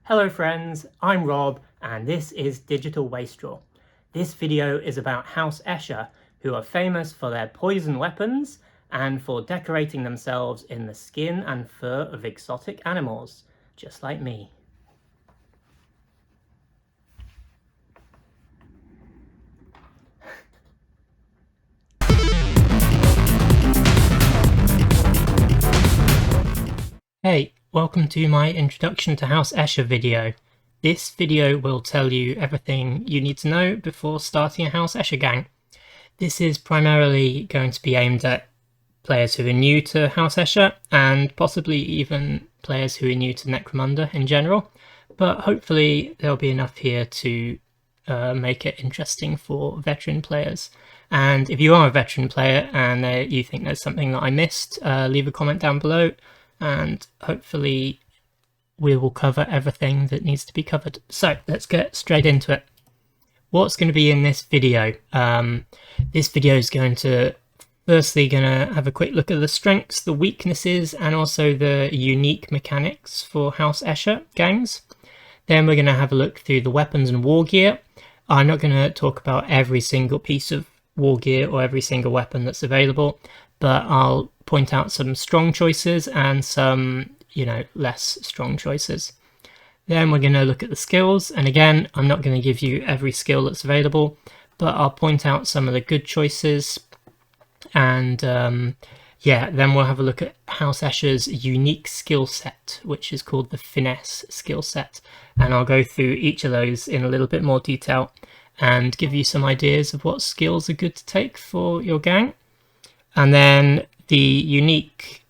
Hello friends, I'm Rob and this is Digital Wastrel. This video is about House Escher, who are famous for their poison weapons and for decorating themselves in the skin and fur of exotic animals, just like me. Hey, welcome to my Introduction to House Escher video. This video will tell you everything you need to know before starting a House Escher gang. This is primarily going to be aimed at players who are new to House Escher and possibly even players who are new to Necromunda in general, but hopefully there'll be enough here to make it interesting for veteran players. And if you are a veteran player and you think there's something that I missed, leave a comment down below and hopefully we will cover everything that needs to be covered. So let's get straight into it. What's going to be in this video? This video is going to have a quick look at the strengths, the weaknesses, and also the unique mechanics for House Escher gangs. Then we're going to have a look through the weapons and war gear. I'm not going to talk about every single piece of war gear or every single weapon that's available, but I'll point out some strong choices and some, less strong choices. Then we're going to look at the skills, and again, I'm not going to give you every skill that's available, but I'll point out some of the good choices. And then we'll have a look at House Escher's unique skill set, which is called the finesse skill set. And I'll go through each of those in a little bit more detail and give you some ideas of what skills are good to take for your gang. And then the unique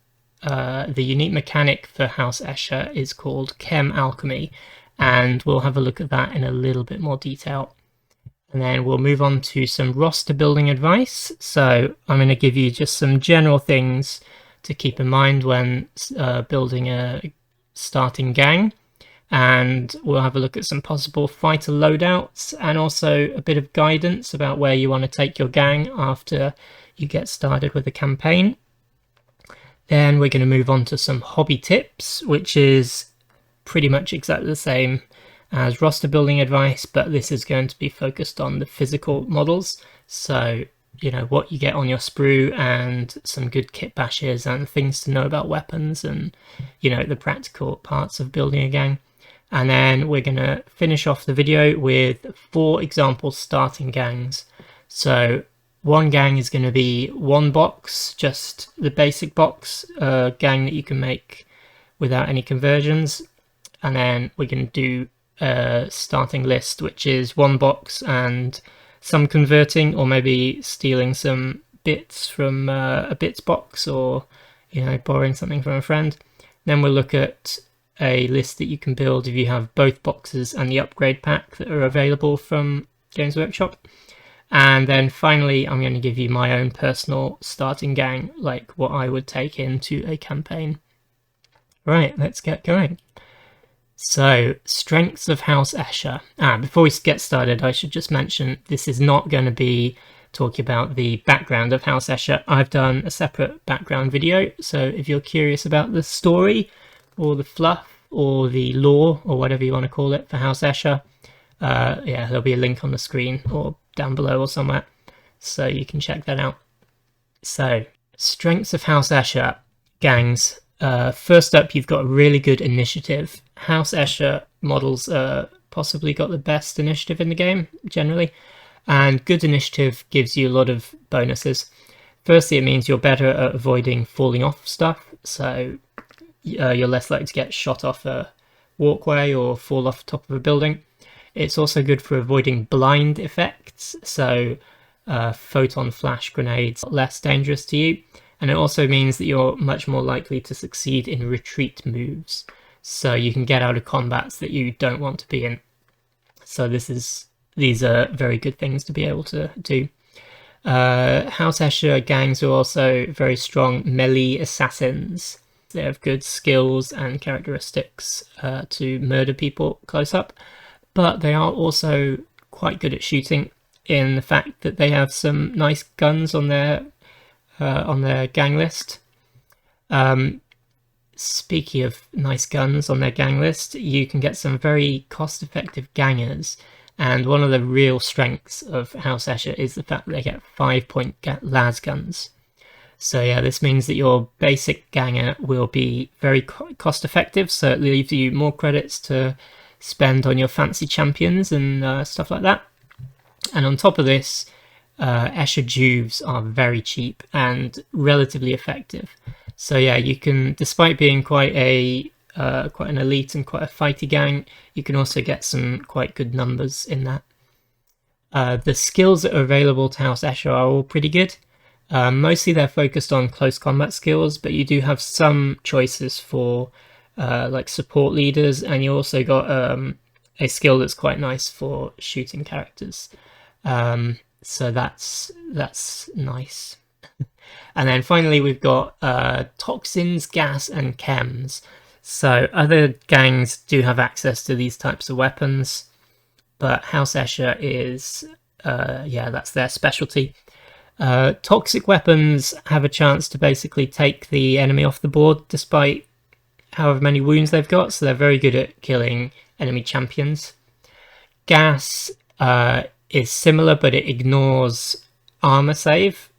mechanic for House Escher is called Chem alchemy, and we'll have a look at that in a little bit more detail. And then we'll move on to some roster building advice. So I'm going to give you just some general things to keep in mind when building a starting gang. And we'll have a look at some possible fighter loadouts and also a bit of guidance about where you want to take your gang after you get started with the campaign. Then we're going to move on to some hobby tips, which is pretty much exactly the same as roster building advice, but this is going to be focused on the physical models. So, what you get on your sprue and some good kitbashes and things to know about weapons and, the practical parts of building a gang. And then we're going to finish off the video with 4 example starting gangs. So one gang is going to be one box, just the basic box gang that you can make without any conversions. And then we're going to do a starting list, which is one box and some converting, or maybe stealing some bits from a bits box, or borrowing something from a friend. Then we'll look at a list that you can build if you have both boxes and the upgrade pack that are available from Games Workshop. And then finally, I'm going to give you my own personal starting gang, like what I would take into a campaign. Right, let's get going. So, strengths of House Escher. Before we get started, I should just mention this is not going to be talking about the background of House Escher. I've done a separate background video, so if you're curious about the story or the fluff or the lore or whatever you want to call it for House Escher, there'll be a link on the screen or down below or somewhere, so you can check that out. So, strengths of House Escher gangs. First up, you've got a really good initiative. House Escher models possibly got the best initiative in the game, generally, and good initiative gives you a lot of bonuses. Firstly, it means you're better at avoiding falling off stuff, so you're less likely to get shot off a walkway or fall off the top of a building. It's also good for avoiding blind effects, so photon flash grenades are less dangerous to you. And it also means that you're much more likely to succeed in retreat moves, so you can get out of combats that you don't want to be in. So these are very good things to be able to do. House Escher gangs are also very strong melee assassins. They have good skills and characteristics to murder people close up, but they are also quite good at shooting, in the fact that they have some nice guns on their gang list. speaking of nice guns on their gang list, you can get some very cost-effective gangers, and one of the real strengths of House Escher is the fact that they get 5-point las guns. So yeah, this means that your basic ganger will be very cost-effective, so it leaves you more credits to spend on your fancy champions and stuff like that. And on top of this, Escher Juves are very cheap and relatively effective. So yeah, you can, despite being quite an elite and quite a fighty gang, you can also get some quite good numbers in that. The skills that are available to House Escher are all pretty good. Mostly they're focused on close combat skills, but you do have some choices for like support leaders, and you also got a skill that's quite nice for shooting characters. So that's nice. And then finally we've got toxins, gas, and chems. So other gangs do have access to these types of weapons, but House Escher is, that's their specialty. Toxic weapons have a chance to basically take the enemy off the board despite however many wounds they've got, so they're very good at killing enemy champions. Gas is similar, but it ignores armor save,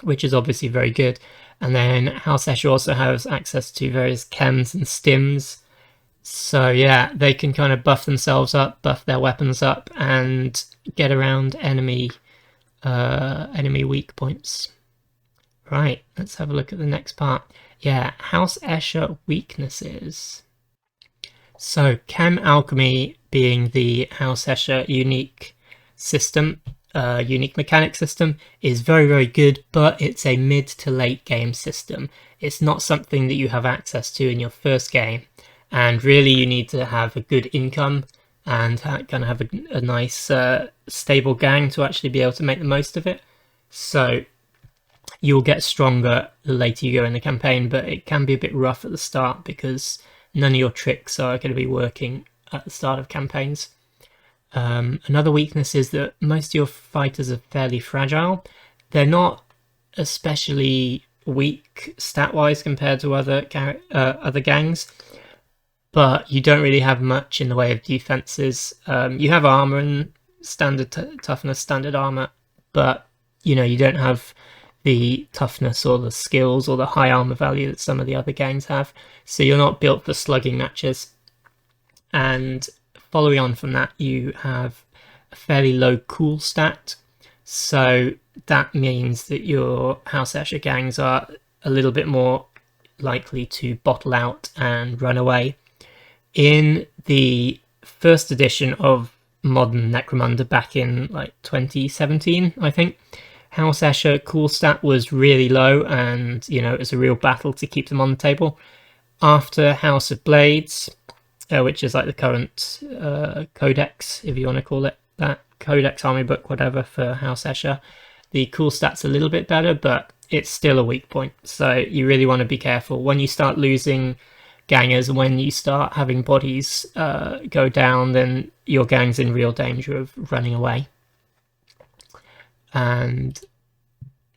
which is obviously very good. And then House Escher also has access to various chems and stims. So yeah, they can kind of buff themselves up, buff their weapons up, and get around enemy weak points. Right, let's have a look at the next part. Yeah, House Escher weaknesses. So Chem alchemy being the House Escher unique system, unique mechanic system, is very, very good, but it's a mid to late game system. It's not something that you have access to in your first game, and really you need to have a good income and kind of have a nice stable gang to actually be able to make the most of it. So you'll get stronger the later you go in the campaign, but it can be a bit rough at the start because none of your tricks are going to be working at the start of campaigns. Another weakness is that most of your fighters are fairly fragile. They're not especially weak stat-wise compared to other gangs, but you don't really have much in the way of defenses. You have armor and standard toughness, standard armor, but you don't have the toughness or the skills or the high armor value that some of the other gangs have. So you're not built for slugging matches. And following on from that, you have a fairly low cool stat. So that means that your House Escher gangs are a little bit more likely to bottle out and run away. In the first edition of modern Necromunda back in like 2017, I think, House Escher cool stat was really low, and it was a real battle to keep them on the table. After House of Blades, which is like the current codex, if you want to call it that, codex army book, whatever, for House Escher, the cool stat's a little bit better, but it's still a weak point. So you really want to be careful when you start losing gangers, and when you start having bodies go down, then your gang's in real danger of running away. And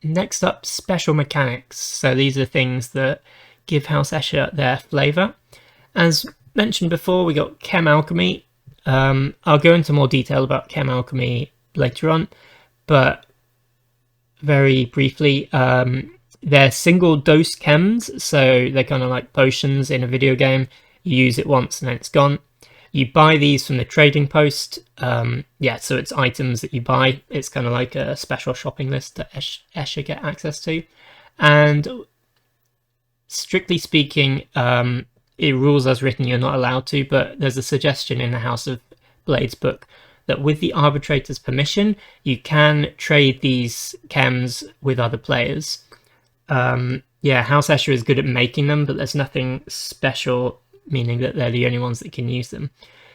next up, special mechanics. So these are things that give House Escher their flavour. As mentioned before, we got Chem alchemy. I'll go into more detail about Chem alchemy later on, but very briefly, they're single dose chems, so they're kind of like potions in a video game. You use it once and then it's gone. You buy these from the trading post. So it's items that you buy. It's kind of like a special shopping list that Escher get access to. And strictly speaking, it rules as written, you're not allowed to, but there's a suggestion in the House of Blades book that with the arbitrator's permission, you can trade these chems with other players. House Escher is good at making them, but there's nothing special, meaning that they're the only ones that can use them.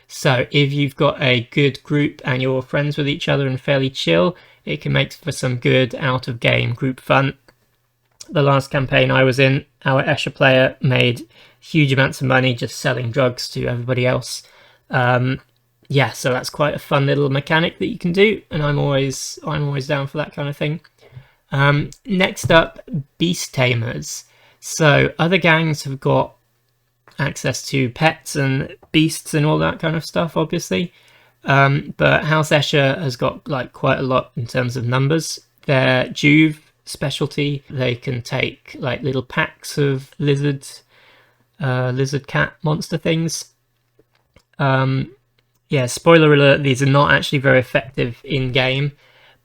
So if you've got a good group and you're friends with each other and fairly chill, it can make for some good out-of-game group fun. The last campaign I was in, our Escher player made huge amounts of money just selling drugs to everybody else. So that's quite a fun little mechanic that you can do, and I'm always down for that kind of thing. Next up, Beast Tamers. So other gangs have got access to pets and beasts and all that kind of stuff, obviously. But House Escher has got like quite a lot in terms of numbers. Their Juve specialty, they can take like little packs of lizard cat monster things. Yeah, spoiler alert, these are not actually very effective in game,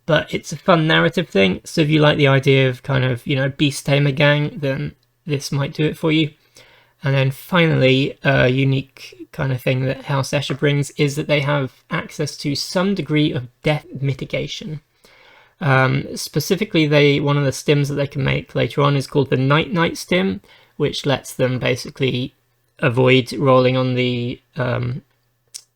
but it's a fun narrative thing. So if you like the idea of kind of, beast tamer gang, then this might do it for you. And then finally, a unique kind of thing that House Escher brings is that they have access to some degree of death mitigation. Specifically, one of the stims that they can make later on is called the Night stim, which lets them basically avoid rolling on the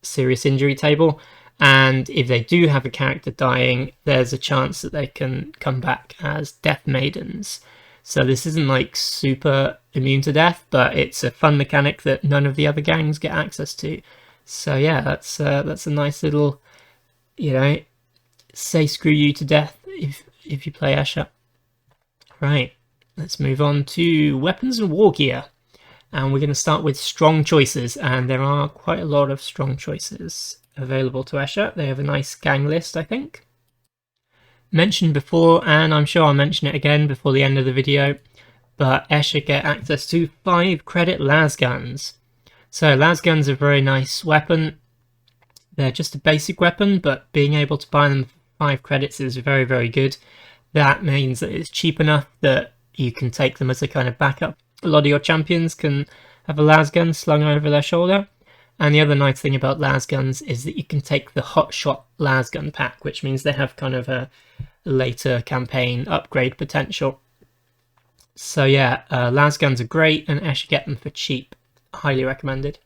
serious injury table. And if they do have a character dying, there's a chance that they can come back as Death Maidens. So this isn't like super immune to death, but it's a fun mechanic that none of the other gangs get access to. So yeah, that's a nice little, say screw you to death if you play Escher. Right, let's move on to weapons and Wargear. And we're going to start with strong choices, and there are quite a lot of strong choices available to Escher. They have a nice gang list, I think. Mentioned before, and I'm sure I'll mention it again before the end of the video, but Escher get access to 5 credit lasguns. So lasguns are a very nice weapon. They're just a basic weapon, but being able to buy them for 5 credits is very, very good. That means that it's cheap enough that you can take them as a kind of backup. A lot of your champions can have a lasgun slung over their shoulder. And the other nice thing about lasguns is that you can take the hotshot lasgun pack, which means they have kind of a later campaign upgrade potential. So yeah, lasguns are great, and Escher get them for cheap. Highly recommended.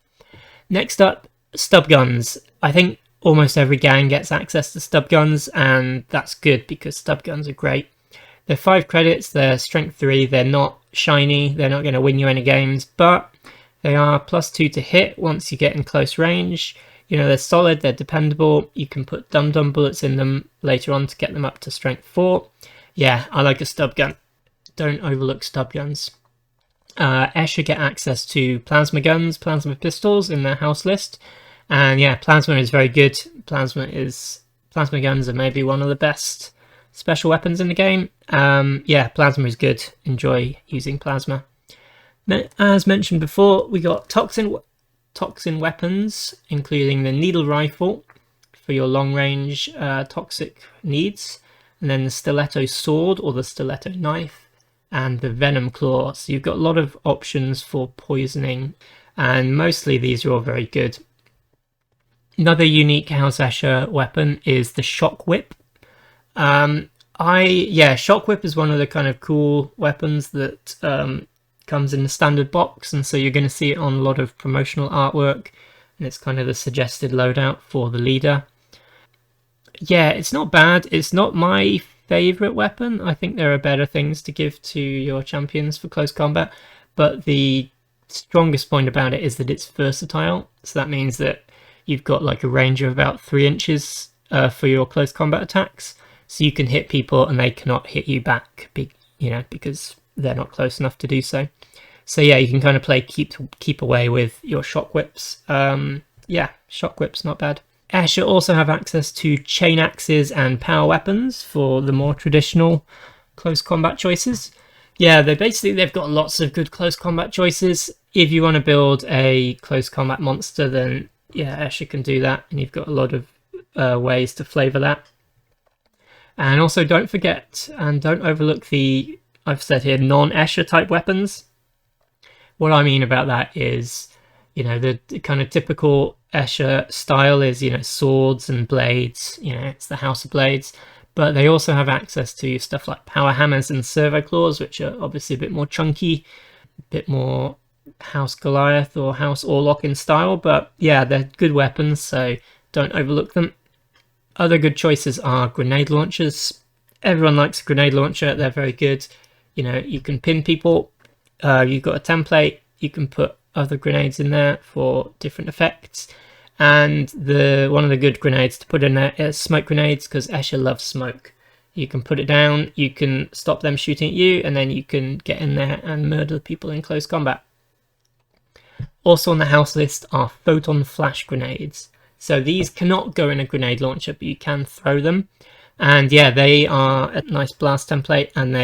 Next up, stub guns. I think almost every gang gets access to stub guns, and that's good because stub guns are great. They're 5 credits, they're strength 3, they're not shiny, they're not going to win you any games, but they are +2 to hit once you get in close range. They're solid, they're dependable. You can put dum-dum bullets in them later on to get them up to strength 4. Yeah, I like a stub gun. Don't overlook stub guns. Escher get access to plasma guns, plasma pistols in their house list. And yeah, plasma is very good. Plasma guns are maybe one of the best special weapons in the game. Yeah, plasma is good. Enjoy using plasma. As mentioned before, we got toxin weapons, including the needle rifle for your long range toxic needs, and then the stiletto sword or the stiletto knife, and the venom claw. So you've got a lot of options for poisoning, and mostly these are all very good. Another unique House Escher weapon is the shock whip. Shock whip is one of the kind of cool weapons that comes in the standard box, and so you're going to see it on a lot of promotional artwork, and it's kind of the suggested loadout for the leader. Yeah, it's not bad. It's not my favorite weapon. I think there are better things to give to your champions for close combat, but the strongest point about it is that it's versatile. So that means that you've got like a range of about 3 inches for your close combat attacks, so you can hit people and they cannot hit you back, because they're not close enough to do so. So yeah, you can kind of play keep away with your shock whips. Yeah, shock whips, not bad. Escher also have access to chain axes and power weapons for the more traditional close combat choices. Yeah, they've got lots of good close combat choices. If you want to build a close combat monster, then yeah, Escher can do that, and you've got a lot of ways to flavour that. And also don't forget and don't overlook the, I've said here, non-Escher type weapons. What I mean about that is, the kind of typical Escher style is, swords and blades, it's the House of Blades. But they also have access to stuff like power hammers and servo claws, which are obviously a bit more chunky, a bit more House Goliath or House Orlok in style. But yeah, they're good weapons, so don't overlook them. Other good choices are grenade launchers. Everyone likes a grenade launcher. They're very good. You can pin people. You've got a template. You can put other grenades in there for different effects. And one of the good grenades to put in there is smoke grenades, because Escher loves smoke. You can put it down, you can stop them shooting at you, and then you can get in there and murder people in close combat. Also on the house list are photon flash grenades. So these cannot go in a grenade launcher, but you can throw them. And yeah, they are a nice blast template, and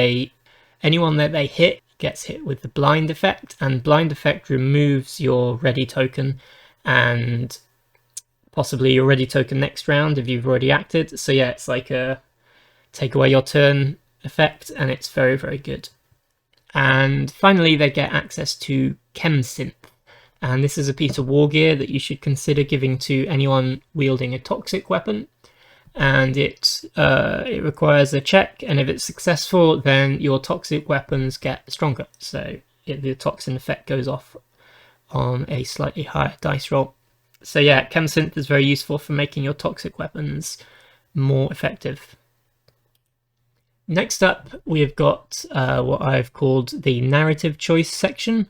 anyone that they hit gets hit with the blind effect, and blind effect removes your ready token and possibly your ready token next round if you've already acted. So yeah, it's like a take away your turn effect, and it's very, very good. And finally, they get access to Chem, and this is a piece of Wargear that you should consider giving to anyone wielding a toxic weapon. And it requires a check, and if it's successful, then your toxic weapons get stronger. So the toxin effect goes off on a slightly higher dice roll. So yeah, Chemsynth is very useful for making your toxic weapons more effective. Next up, we've got what I've called the narrative choice section.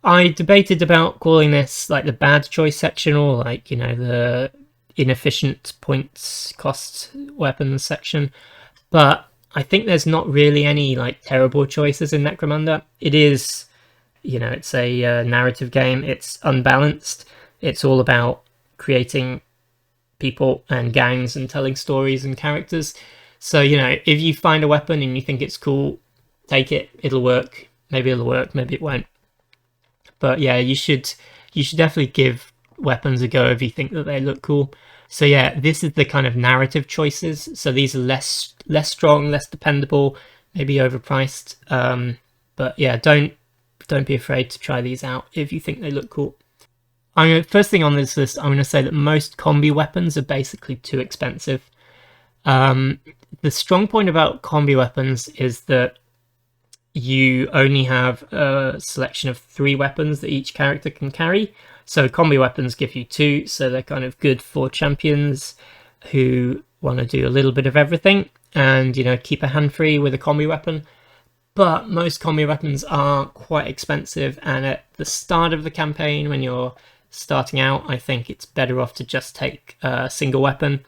I debated about calling this like the bad choice section, or like, you know, the inefficient points cost weapons section, but I think there's not really any like terrible choices in Necromunda. It is, you know, it's a narrative game. It's unbalanced. It's all about creating people and gangs and telling stories and characters. So, you know, if you find a weapon and you think it's cool, take it. It'll work. Maybe it'll work, maybe it won't. But yeah, you should definitely give weapons a go if you think that they look cool. So yeah, this is the kind of narrative choices. So these are less strong, less dependable, maybe overpriced. But yeah, don't be afraid to try these out if you think they look cool. First thing on this list, I'm going to say that most combi weapons are basically too expensive. The strong point about combi weapons is that you only have a selection of 3 weapons that each character can carry. So combi weapons give you 2, so they're kind of good for champions who want to do a little bit of everything and, you know, keep a hand free with a combi weapon. But most combi weapons are quite expensive, and at the start of the campaign, when you're starting out, I think it's better off to just take a single weapon.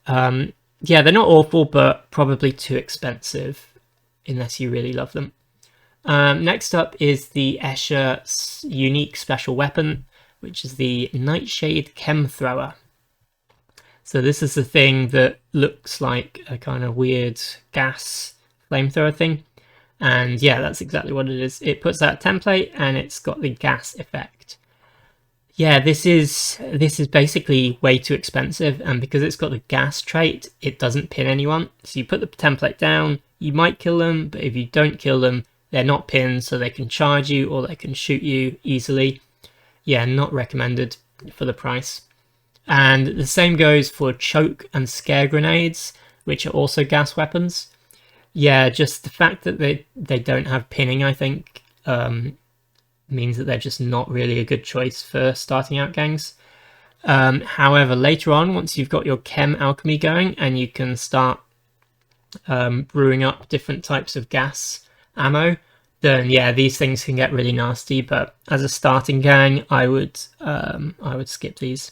Yeah, they're not awful, but probably too expensive unless you really love them. Next up is the Escher unique special weapon, which is the Nightshade Chem Thrower. So this is the thing that looks like a kind of weird gas flamethrower thing. And yeah, that's exactly what it is. It puts out a template and it's got the gas effect. Yeah, this is basically way too expensive, and because it's got the gas trait, it doesn't pin anyone. So you put the template down, you might kill them, but if you don't kill them, they're not pinned, so they can charge you or they can shoot you easily. Yeah, not recommended for the price. And the same goes for choke and scare grenades, which are also gas weapons. Yeah, just the fact that they don't have pinning, I think, means that they're just not really a good choice for starting out gangs. However, later on, once you've got your chem alchemy going and you can start brewing up different types of gas ammo, then yeah, these things can get really nasty. But as a starting gang, I would skip these.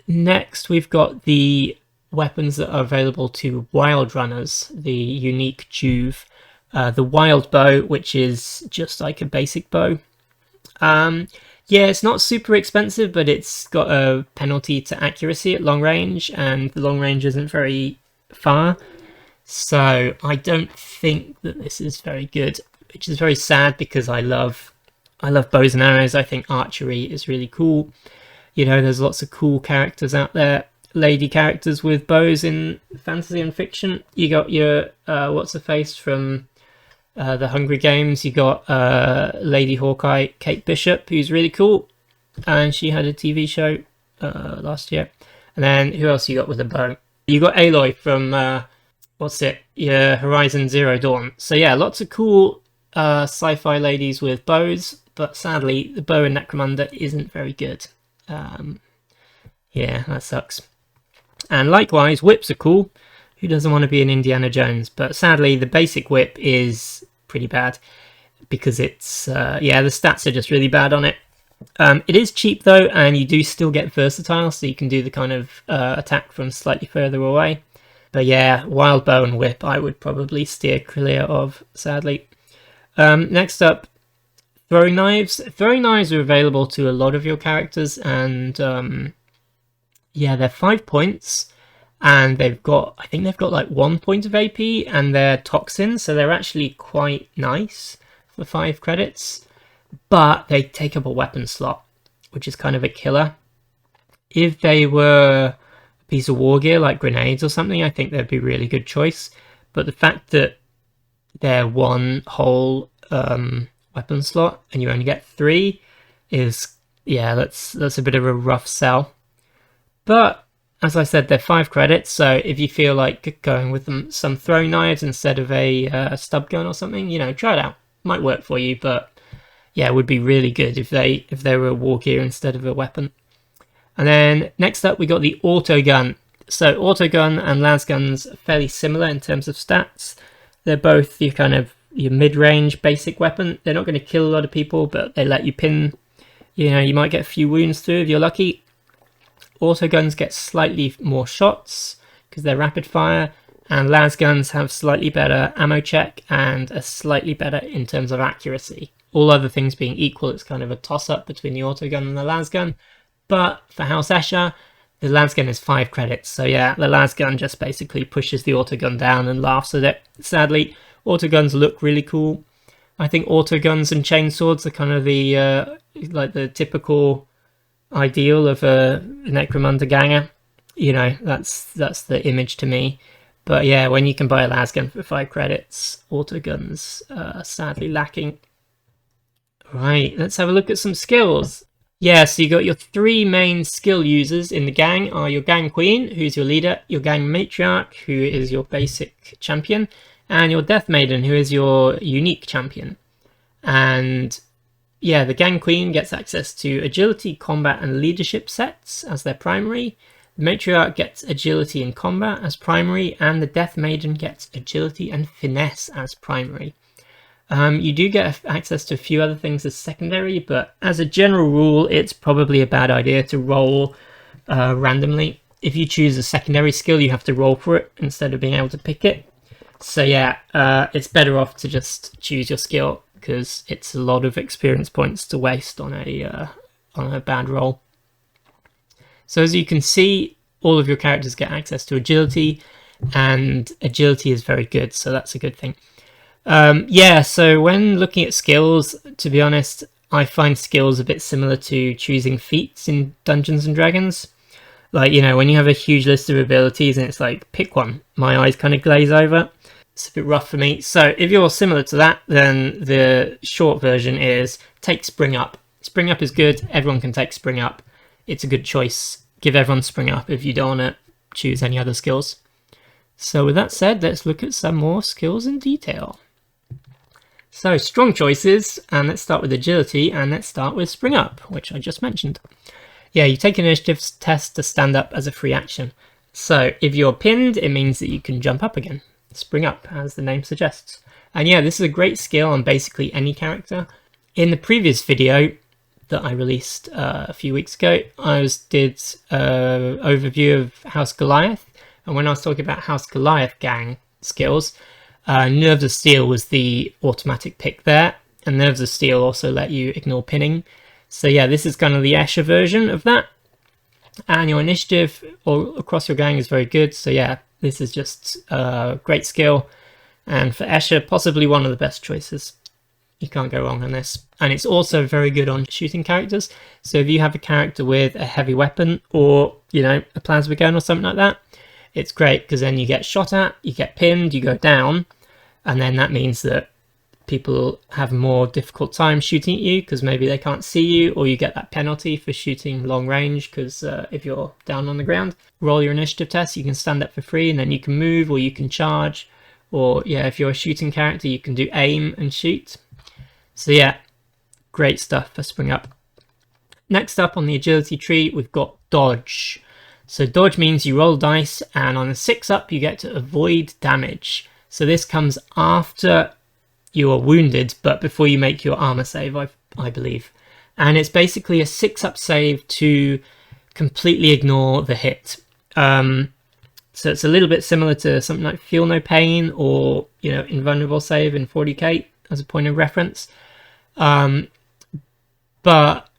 Next, we've got the weapons that are available to wild runners, the unique Juve. The wild bow, which is just like a basic bow. Yeah, it's not super expensive, but it's got a penalty to accuracy at long range, and the long range isn't very far. So I don't think that this is very good, which is very sad because I love bows and arrows. I think archery is really cool. You know, there's lots of cool characters out there, lady characters with bows in fantasy and fiction. You got your what's her face from the Hungry Games. You got Lady Hawkeye, Kate Bishop, who's really cool, and she had a TV show last year. And then who else you got with a bow? You got Aloy from Horizon Zero Dawn. So yeah, lots of cool sci-fi ladies with bows, but sadly the bow in Necromunda isn't very good. Yeah, that sucks. And likewise, whips are cool. Who doesn't want to be an Indiana Jones? But sadly, the basic whip is pretty bad because it's, yeah, the stats are just really bad on it. It is cheap though, and you do still get versatile, so you can do the kind of attack from slightly further away. But yeah, wild bow and whip I would probably steer clear of, sadly. Next up, throwing knives. Throwing knives are available to a lot of your characters, and yeah, they're 5 points, and I think they've got like 1 point of AP, and they're toxins, so they're actually quite nice for 5 credits, but they take up a weapon slot, which is kind of a killer. If they were a piece of wargear like grenades or something, I think they'd be a really good choice, but the fact that they're one whole weapon slot and you only get 3 is, yeah, that's a bit of a rough sell. But as I said, they're 5 credits, so if you feel like going with some throwing knives instead of a stub gun or something, you know, try it out. Might work for you, but yeah, it would be really good if they were a wargear instead of a weapon. And then next up we got the auto gun. So auto gun and las guns are fairly similar in terms of stats. They're both your mid-range basic weapon. They're not going to kill a lot of people, but they let you pin. You know, you might get a few wounds through if you're lucky. Auto guns get slightly more shots because they're rapid fire, and las guns have slightly better ammo check and a slightly better in terms of accuracy. All other things being equal, it's kind of a toss-up between the auto gun and the las gun. But for House Escher, the las gun is 5 credits, so yeah, the las gun just basically pushes the auto gun down and laughs at it. Sadly, auto guns look really cool. I think auto guns and chainswords are kind of the like the typical ideal of a Necromunda ganger. You know, that's the image to me. But yeah, when you can buy a las gun for 5 credits, auto guns are sadly lacking. Right, let's have a look at some skills. Yeah, so you got your 3 main skill users in the gang are your gang queen, who's your leader, your gang matriarch, who is your basic champion, and your death maiden, who is your unique champion. And yeah, the gang queen gets access to agility, combat, and leadership sets as their primary. The matriarch gets agility and combat as primary, and the death maiden gets agility and finesse as primary. You do get access to a few other things as secondary, but as a general rule, it's probably a bad idea to roll randomly. If you choose a secondary skill, you have to roll for it instead of being able to pick it. So yeah, it's better off to just choose your skill, because it's a lot of experience points to waste on a bad roll. So as you can see, all of your characters get access to agility, and agility is very good, so that's a good thing. Yeah, so when looking at skills, to be honest, I find skills a bit similar to choosing feats in Dungeons and Dragons. Like, you know, when you have a huge list of abilities and it's like, pick one, my eyes kind of glaze over. It's a bit rough for me. So if you're similar to that, then the short version is take Spring Up. Spring Up is good, everyone can take Spring Up. It's a good choice. Give everyone Spring Up if you don't want to choose any other skills. So with that said, let's look at some more skills in detail. So strong choices, and let's start with agility, and let's start with Spring Up, which I just mentioned. Yeah, you take an initiative test to stand up as a free action. So if you're pinned, it means that you can jump up again. Spring Up, as the name suggests. And yeah, this is a great skill on basically any character. In the previous video that I released a few weeks ago, I did an overview of House Goliath, and when I was talking about House Goliath gang skills, Nerves of Steel was the automatic pick there, and Nerves of Steel also let you ignore pinning. So yeah, this is kind of the Escher version of that. And your initiative all across your gang is very good, so yeah, this is just a great skill. And for Escher, possibly one of the best choices. You can't go wrong on this. And it's also very good on shooting characters. So if you have a character with a heavy weapon, or, you know, a plasma gun or something like that, it's great, because then you get shot at, you get pinned, you go down, and then that means that people have more difficult time shooting at you because maybe they can't see you, or you get that penalty for shooting long range because if you're down on the ground. Roll your initiative test, you can stand up for free, and then you can move, or you can charge, or yeah, if you're a shooting character, you can do aim and shoot. So yeah, great stuff for Spring Up. Next up on the agility tree, we've got dodge. So dodge means you roll dice, and on a 6 up you get to avoid damage. So this comes after you are wounded, but before you make your armor save, I believe. And it's basically a 6 up save to completely ignore the hit. So it's a little bit similar to something like Feel No Pain or, Invulnerable Save in 40k as a point of reference. But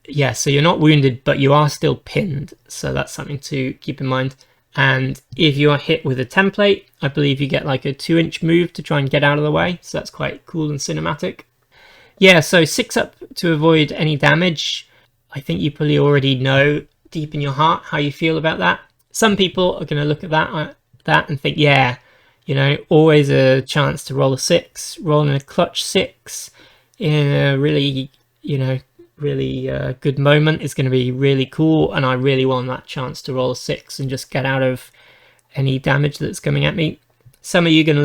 yeah, so you're not wounded, but you are still pinned. So that's something to keep in mind. And if you are hit with a template, I believe you get like a 2-inch move to try and get out of the way. So that's quite cool and cinematic. Yeah, so 6 up to avoid any damage. I think you probably already know deep in your heart how you feel about that. Some people are going to look at that and think, yeah, always a chance to roll a 6, rolling a clutch 6 in a really, really good moment is going to be really cool, and I really want that chance to roll a 6 and just get out of any damage that's coming at me. Some of you are going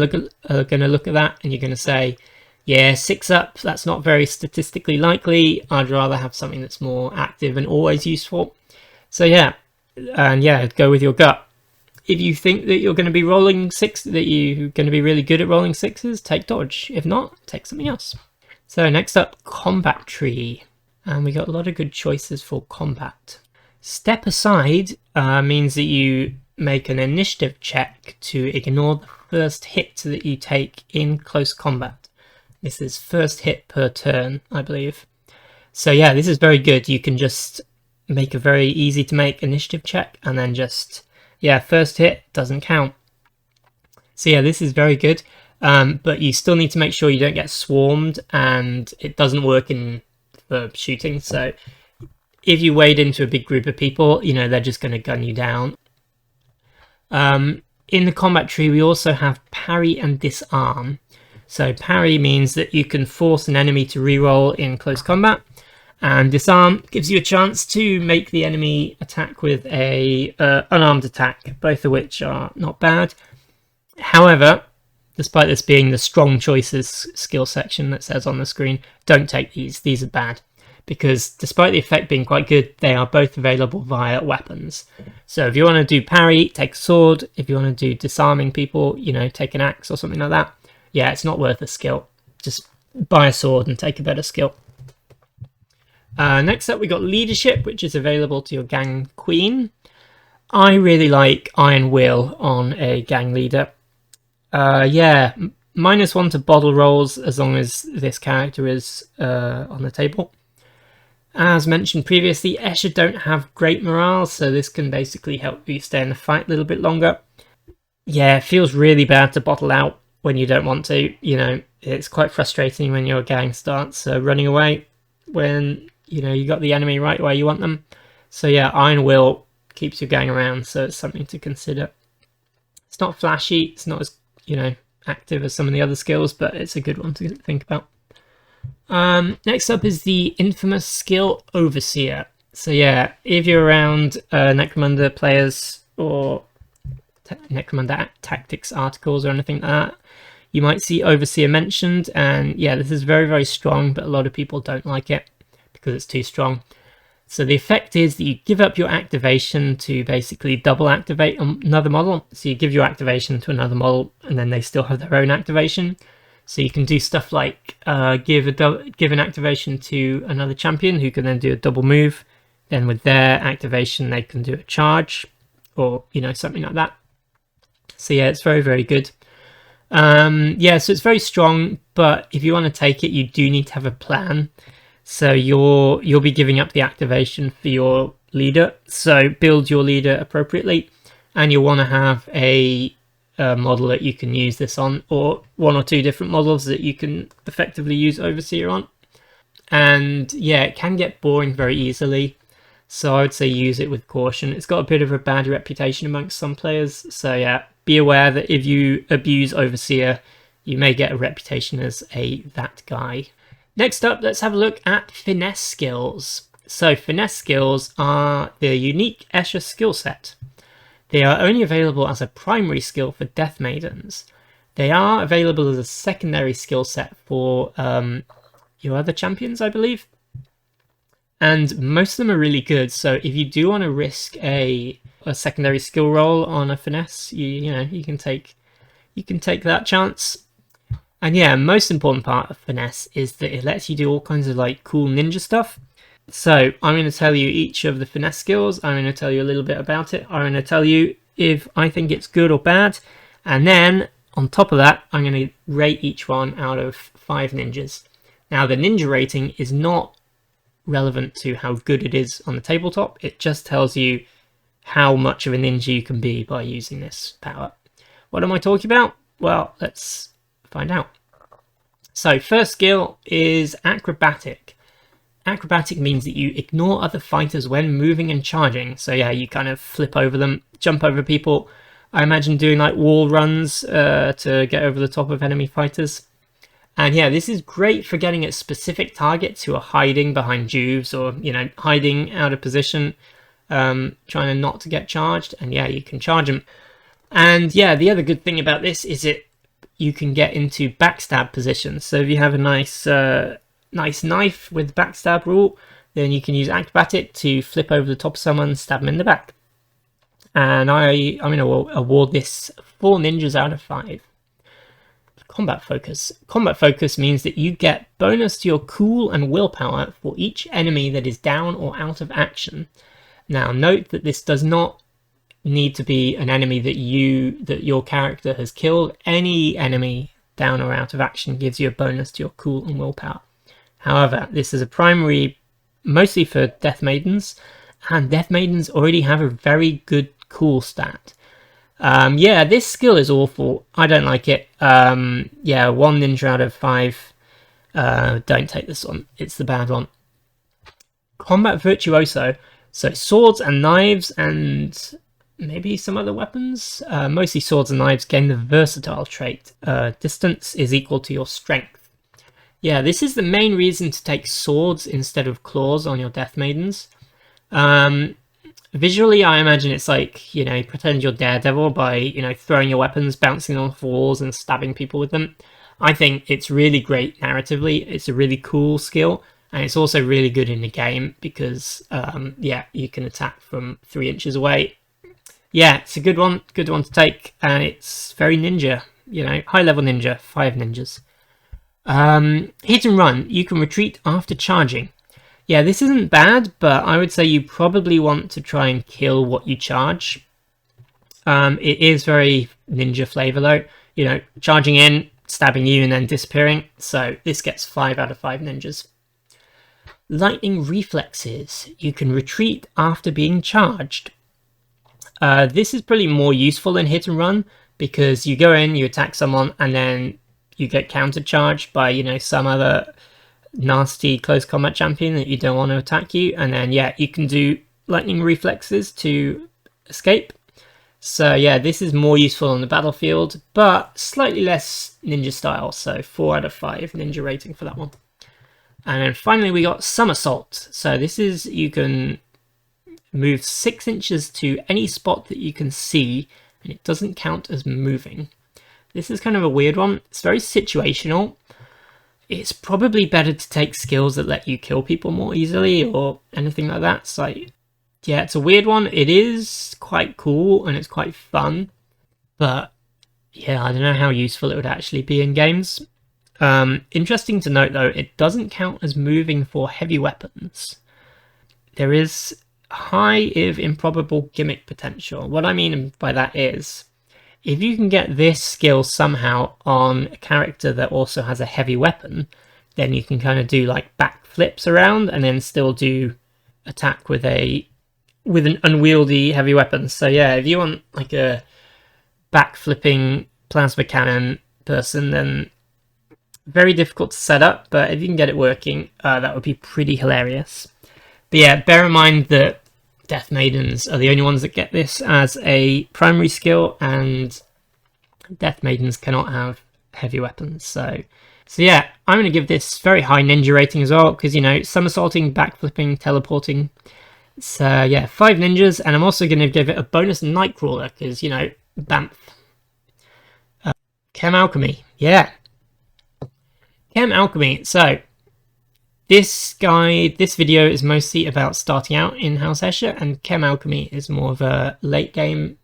to look at that and you're going to say, yeah, 6 up, that's not very statistically likely. I'd rather have something that's more active and always useful. So yeah, and yeah, go with your gut. If you think that you're going to be rolling 6, that you're going to be really good at rolling 6s, take dodge. If not, take something else. So next up, combat tree. And we got a lot of good choices for combat. Step aside means that you make an initiative check to ignore the first hit that you take in close combat. This is first hit per turn, I believe. So yeah, this is very good. You can just make a very easy to make initiative check and then just, yeah, first hit doesn't count. So yeah, this is very good. But you still need to make sure you don't get swarmed, and it doesn't work for shooting. So if you wade into a big group of people, they're just going to gun you down. In the combat tree, we also have parry and disarm. So parry means that you can force an enemy to reroll in close combat, and disarm gives you a chance to make the enemy attack with a unarmed attack, both of which are not bad. However, despite this being the strong choices skill section that says on the screen, don't take these. These are bad, because despite the effect being quite good, they are both available via weapons. So if you want to do parry, take a sword. If you want to do disarming people, take an axe or something like that. Yeah, it's not worth a skill. Just buy a sword and take a better skill. Next up, we got leadership, which is available to your gang queen. I really like Iron Will on a gang leader. Yeah, -1 to bottle rolls as long as this character is on the table. As mentioned previously, Escher don't have great morale, so this can basically help you stay in the fight a little bit longer. Yeah, it feels really bad to bottle out when you don't want to. It's quite frustrating when your gang starts running away when, you got the enemy right where you want them. So yeah, Iron Will keeps your gang around, so it's something to consider. It's not flashy, it's not as, active as some of the other skills, but it's a good one to think about. Next up is the infamous skill Overseer. So yeah, if you're around Necromunda players or Necromunda tactics articles or anything like that, you might see Overseer mentioned, and yeah, this is very, very strong, but a lot of people don't like it because it's too strong. So the effect is that you give up your activation to basically double activate another model. So you give your activation to another model and then they still have their own activation. So you can do stuff like give an activation to another champion who can then do a double move. Then with their activation, they can do a charge or, something like that. So yeah, it's very, very good. Yeah, so it's very strong, but if you want to take it, you do need to have a plan. So you'll be giving up the activation for your leader. So build your leader appropriately, and you'll want to have a model that you can use this on, or 1 or 2 different models that you can effectively use Overseer on. And yeah, it can get boring very easily. So I would say use it with caution. It's got a bit of a bad reputation amongst some players. So yeah, be aware that if you abuse Overseer, you may get a reputation as that guy. Next up, let's have a look at finesse skills. So finesse skills are the unique Escher skill set. They are only available as a primary skill for Death Maidens. They are available as a secondary skill set for your other champions, I believe. And most of them are really good. So if you do want to risk a secondary skill roll on a finesse, you can take that chance. And yeah, most important part of finesse is that it lets you do all kinds of like cool ninja stuff. So I'm going to tell you each of the finesse skills. I'm going to tell you a little bit about it. I'm going to tell you if I think it's good or bad. And then on top of that, I'm going to rate each one out of 5 ninjas. Now the ninja rating is not relevant to how good it is on the tabletop. It just tells you how much of a ninja you can be by using this power. What am I talking about? Well, let's find out. So first skill is Acrobatic. Acrobatic means that you ignore other fighters when moving and charging. So yeah, you kind of flip over them, jump over people. I imagine doing like wall runs to get over the top of enemy fighters. And yeah, this is great for getting at specific targets who are hiding behind Juves or, you know, hiding out of position, trying to not to get charged. And yeah, you can charge them. And yeah, the other good thing about this is you can get into backstab positions. So if you have a nice knife with backstab rule, then you can use Acrobatic to flip over the top of someone and stab them in the back. And I'm going to award this 4 ninjas out of 5. Combat focus. Combat focus means that you get bonus to your cool and willpower for each enemy that is down or out of action. Now note that this does not need to be an enemy that your character has killed. Any enemy down or out of action gives you a bonus to your cool and willpower. However, this is a primary mostly for Death Maidens, and Death Maidens already have a very good cool stat. Yeah, this skill is awful. I don't like it. Yeah, 1 ninja out of 5. Don't take this one. It's the bad one. Combat virtuoso. So swords and knives and maybe some other weapons. Mostly swords and knives gain the versatile trait. Distance is equal to your strength. Yeah, this is the main reason to take swords instead of claws on your Death Maidens. Visually, I imagine it's like, you know, pretend you're Daredevil by, you know, throwing your weapons, bouncing off walls and stabbing people with them. I think it's really great narratively. It's a really cool skill, and it's also really good in the game because, yeah, you can attack from 3 inches away. Yeah, it's a good one to take, and it's very ninja, you know, high level ninja, 5 ninjas. Hit and run. You can retreat after charging. Yeah, this isn't bad, but I would say you probably want to try and kill what you charge. It is very ninja flavor though, you know, charging in, stabbing you and then disappearing. So this gets 5 out of 5 ninjas. Lightning reflexes. You can retreat after being charged. This is probably more useful than hit and run because you go in, you attack someone, and then you get counter charged by, you know, some other nasty close combat champion that you don't want to attack you, and then yeah, you can do lightning reflexes to escape. So yeah, this is more useful on the battlefield, but slightly less ninja style, so 4 out of 5 ninja rating for that one. And then finally we got somersault. So this is, you can move 6 inches to any spot that you can see, and it doesn't count as moving. This is kind of a weird one. It's very situational. It's probably better to take skills that let you kill people more easily or anything like that. So yeah, it's a weird one. It is quite cool and it's quite fun, but yeah, I don't know how useful it would actually be in games. Interesting to note though, it doesn't count as moving for heavy weapons. There is high if improbable gimmick potential. What I mean by that is, if you can get this skill somehow on a character that also has a heavy weapon, then you can kind of do like back flips around and then still do attack with an unwieldy heavy weapon. So yeah, if you want like a back flipping plasma cannon person, then very difficult to set up, but if you can get it working, that would be pretty hilarious. But yeah, bear in mind that Death Maidens are the only ones that get this as a primary skill, and Death Maidens cannot have heavy weapons. So yeah, I'm going to give this very high ninja rating as well, because, you know, somersaulting, backflipping, teleporting. So yeah, 5 ninjas, and I'm also going to give it a bonus Nightcrawler, because, you know, bamf. Chem alchemy, yeah. Chem alchemy, so this video is mostly about starting out in House Escher, and Chem Alchemy is more of a late game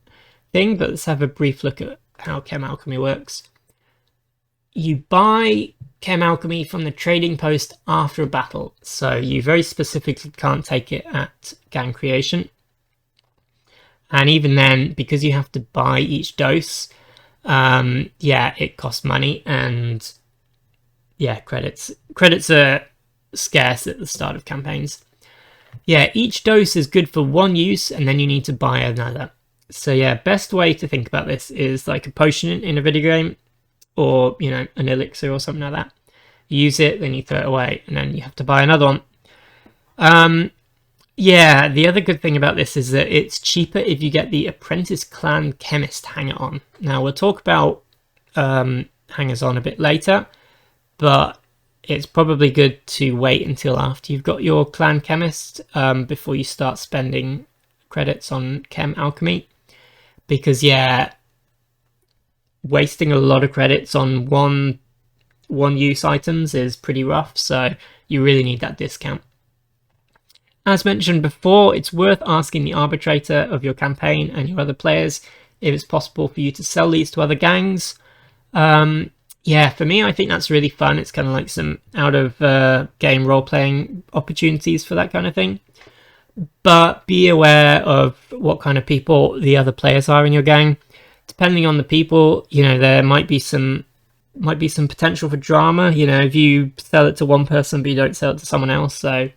thing, but let's have a brief look at how Chem Alchemy works. You buy Chem Alchemy from the trading post after a battle, so you very specifically can't take it at gang creation. And even then, because you have to buy each dose, yeah, it costs money, and yeah, credits are scarce at the start of campaigns. Yeah, each dose is good for one use, and then you need to buy another. So yeah, best way to think about this is like a potion in a video game, or, you know, an elixir or something like that. You use it, then you throw it away, and then you have to buy another one. Yeah, the other good thing about this is that it's cheaper if you get the Apprentice Clan Chemist hanger-on. Now, we'll talk about hangers-on a bit later, but it's probably good to wait until after you've got your Clan Chemist before you start spending credits on Chem Alchemy. Because, yeah, wasting a lot of credits on one-use items is pretty rough, so you really need that discount. As mentioned before, it's worth asking the arbitrator of your campaign and your other players if it's possible for you to sell these to other gangs. Yeah, for me, I think that's really fun. It's kind of like some out-of-game role-playing opportunities for that kind of thing. But be aware of what kind of people the other players are in your gang. Depending on the people, you know, there might be some potential for drama. You know, if you sell it to one person but you don't sell it to someone else, so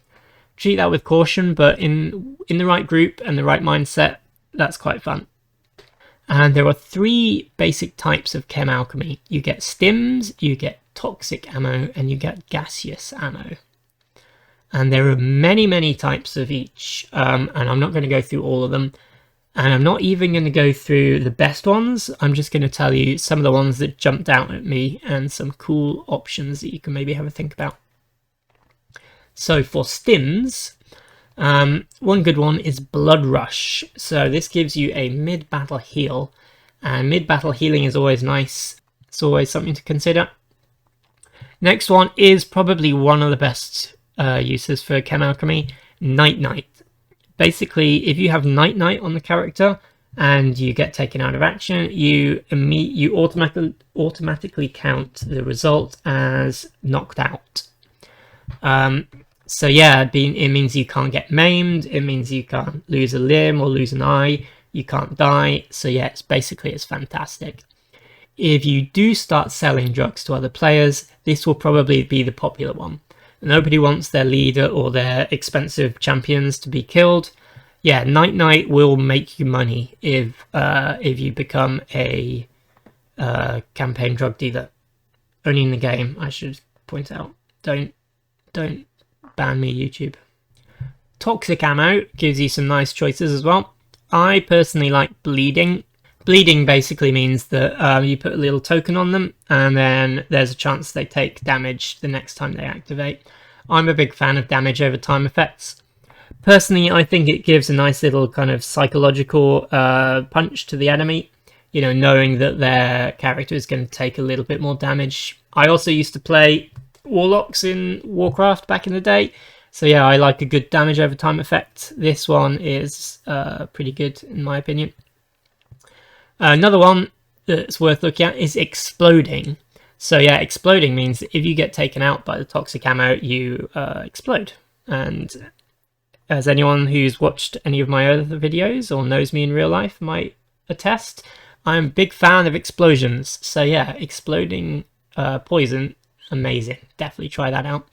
treat that with caution, but in the right group and the right mindset, that's quite fun. And there are 3 basic types of chem alchemy. You get stims, you get toxic ammo, and you get gaseous ammo. And there are many types of each, and I'm not going to go through all of them. And I'm not even going to go through the best ones. I'm just going to tell you some of the ones that jumped out at me and some cool options that you can maybe have a think about. So for stims, one good one is Blood Rush. So this gives you a mid-battle heal, and mid-battle healing is always nice. It's always something to consider. Next one is probably one of the best uses for Chem Alchemy, Night Night. Basically, if you have Night Night on the character and you get taken out of action, you automatically count the result as knocked out. So yeah, it means you can't get maimed, it means you can't lose a limb or lose an eye, you can't die, so yeah, it's fantastic. If you do start selling drugs to other players, this will probably be the popular one. Nobody wants their leader or their expensive champions to be killed. Yeah, Night Night will make you money if you become a campaign drug dealer. Only in the game, I should point out. Don't ban me, YouTube. Toxic ammo gives you some nice choices as well. I personally like bleeding. Bleeding basically means that you put a little token on them, and then there's a chance they take damage the next time they activate. I'm a big fan of damage over time effects. Personally, I think it gives a nice little kind of psychological punch to the enemy, you know, knowing that their character is going to take a little bit more damage. I also used to play Warlocks in Warcraft back in the day, so yeah, I like a good damage over time effect. This one is pretty good in my opinion. Another one that's worth looking at is exploding. So yeah, exploding means that if you get taken out by the toxic ammo, you explode. And as anyone who's watched any of my other videos or knows me in real life might attest, I'm a big fan of explosions. So yeah, exploding poison, amazing. Definitely try that out.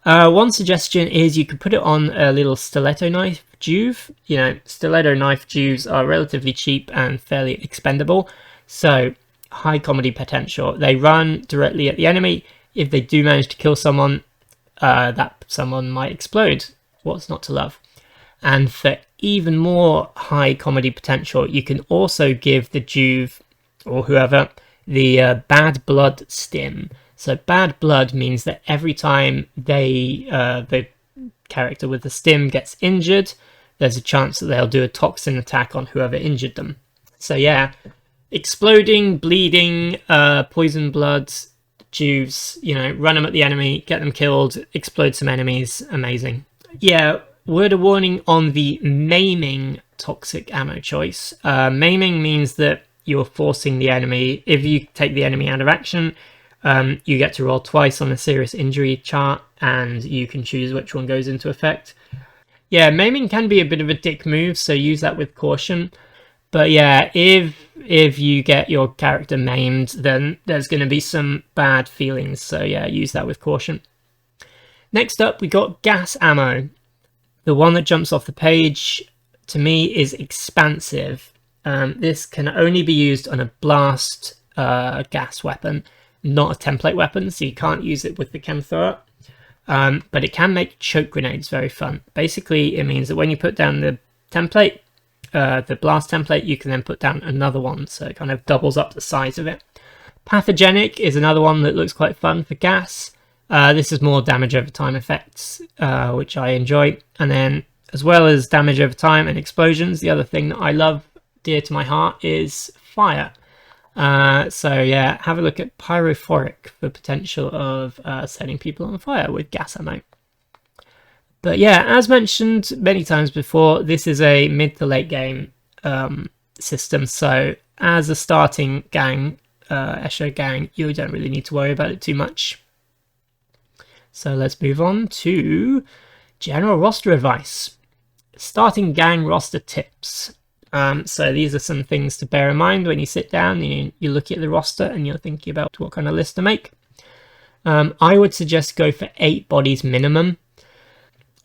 One suggestion is you could put it on a little stiletto knife Juve. You know, stiletto knife Juves are relatively cheap and fairly expendable, so high comedy potential. They run directly at the enemy. If they do manage to kill someone, that someone might explode. What's not to love? And for even more high comedy potential, you can also give the Juve or whoever the bad blood stim. So bad blood means that every time the character with the stim gets injured, there's a chance that they'll do a toxin attack on whoever injured them. So yeah, exploding, bleeding, poison blood, Juves, you know, run them at the enemy, get them killed, explode some enemies, amazing. Yeah, word of warning on the maiming toxic ammo choice. Maiming means that you're forcing the enemy, if you take the enemy out of action, you get to roll twice on a serious injury chart, and you can choose which one goes into effect. Yeah, maiming can be a bit of a dick move, so use that with caution. But yeah, if you get your character maimed, then there's going to be some bad feelings. So yeah, use that with caution. Next up, we got gas ammo. The one that jumps off the page to me is expansive. This can only be used on a blast gas weapon, not a template weapon, so you can't use it with the chem thrower. But it can make choke grenades very fun. Basically, it means that when you put down the template, the blast template, you can then put down another one, so it kind of doubles up the size of it. Pathogenic is another one that looks quite fun for gas. This is more damage over time effects, which I enjoy. And then, as well as damage over time and explosions, the other thing that I love dear to my heart is fire. So yeah, have a look at pyrophoric for potential of setting people on fire with gas ammo. But yeah, as mentioned many times before, this is a mid to late game system. So as a starting gang, Escher gang, you don't really need to worry about it too much. So let's move on to general roster advice. Starting gang roster tips. So these are some things to bear in mind when you sit down and you look at the roster and you're thinking about what kind of list to make. I would suggest go for 8 bodies minimum.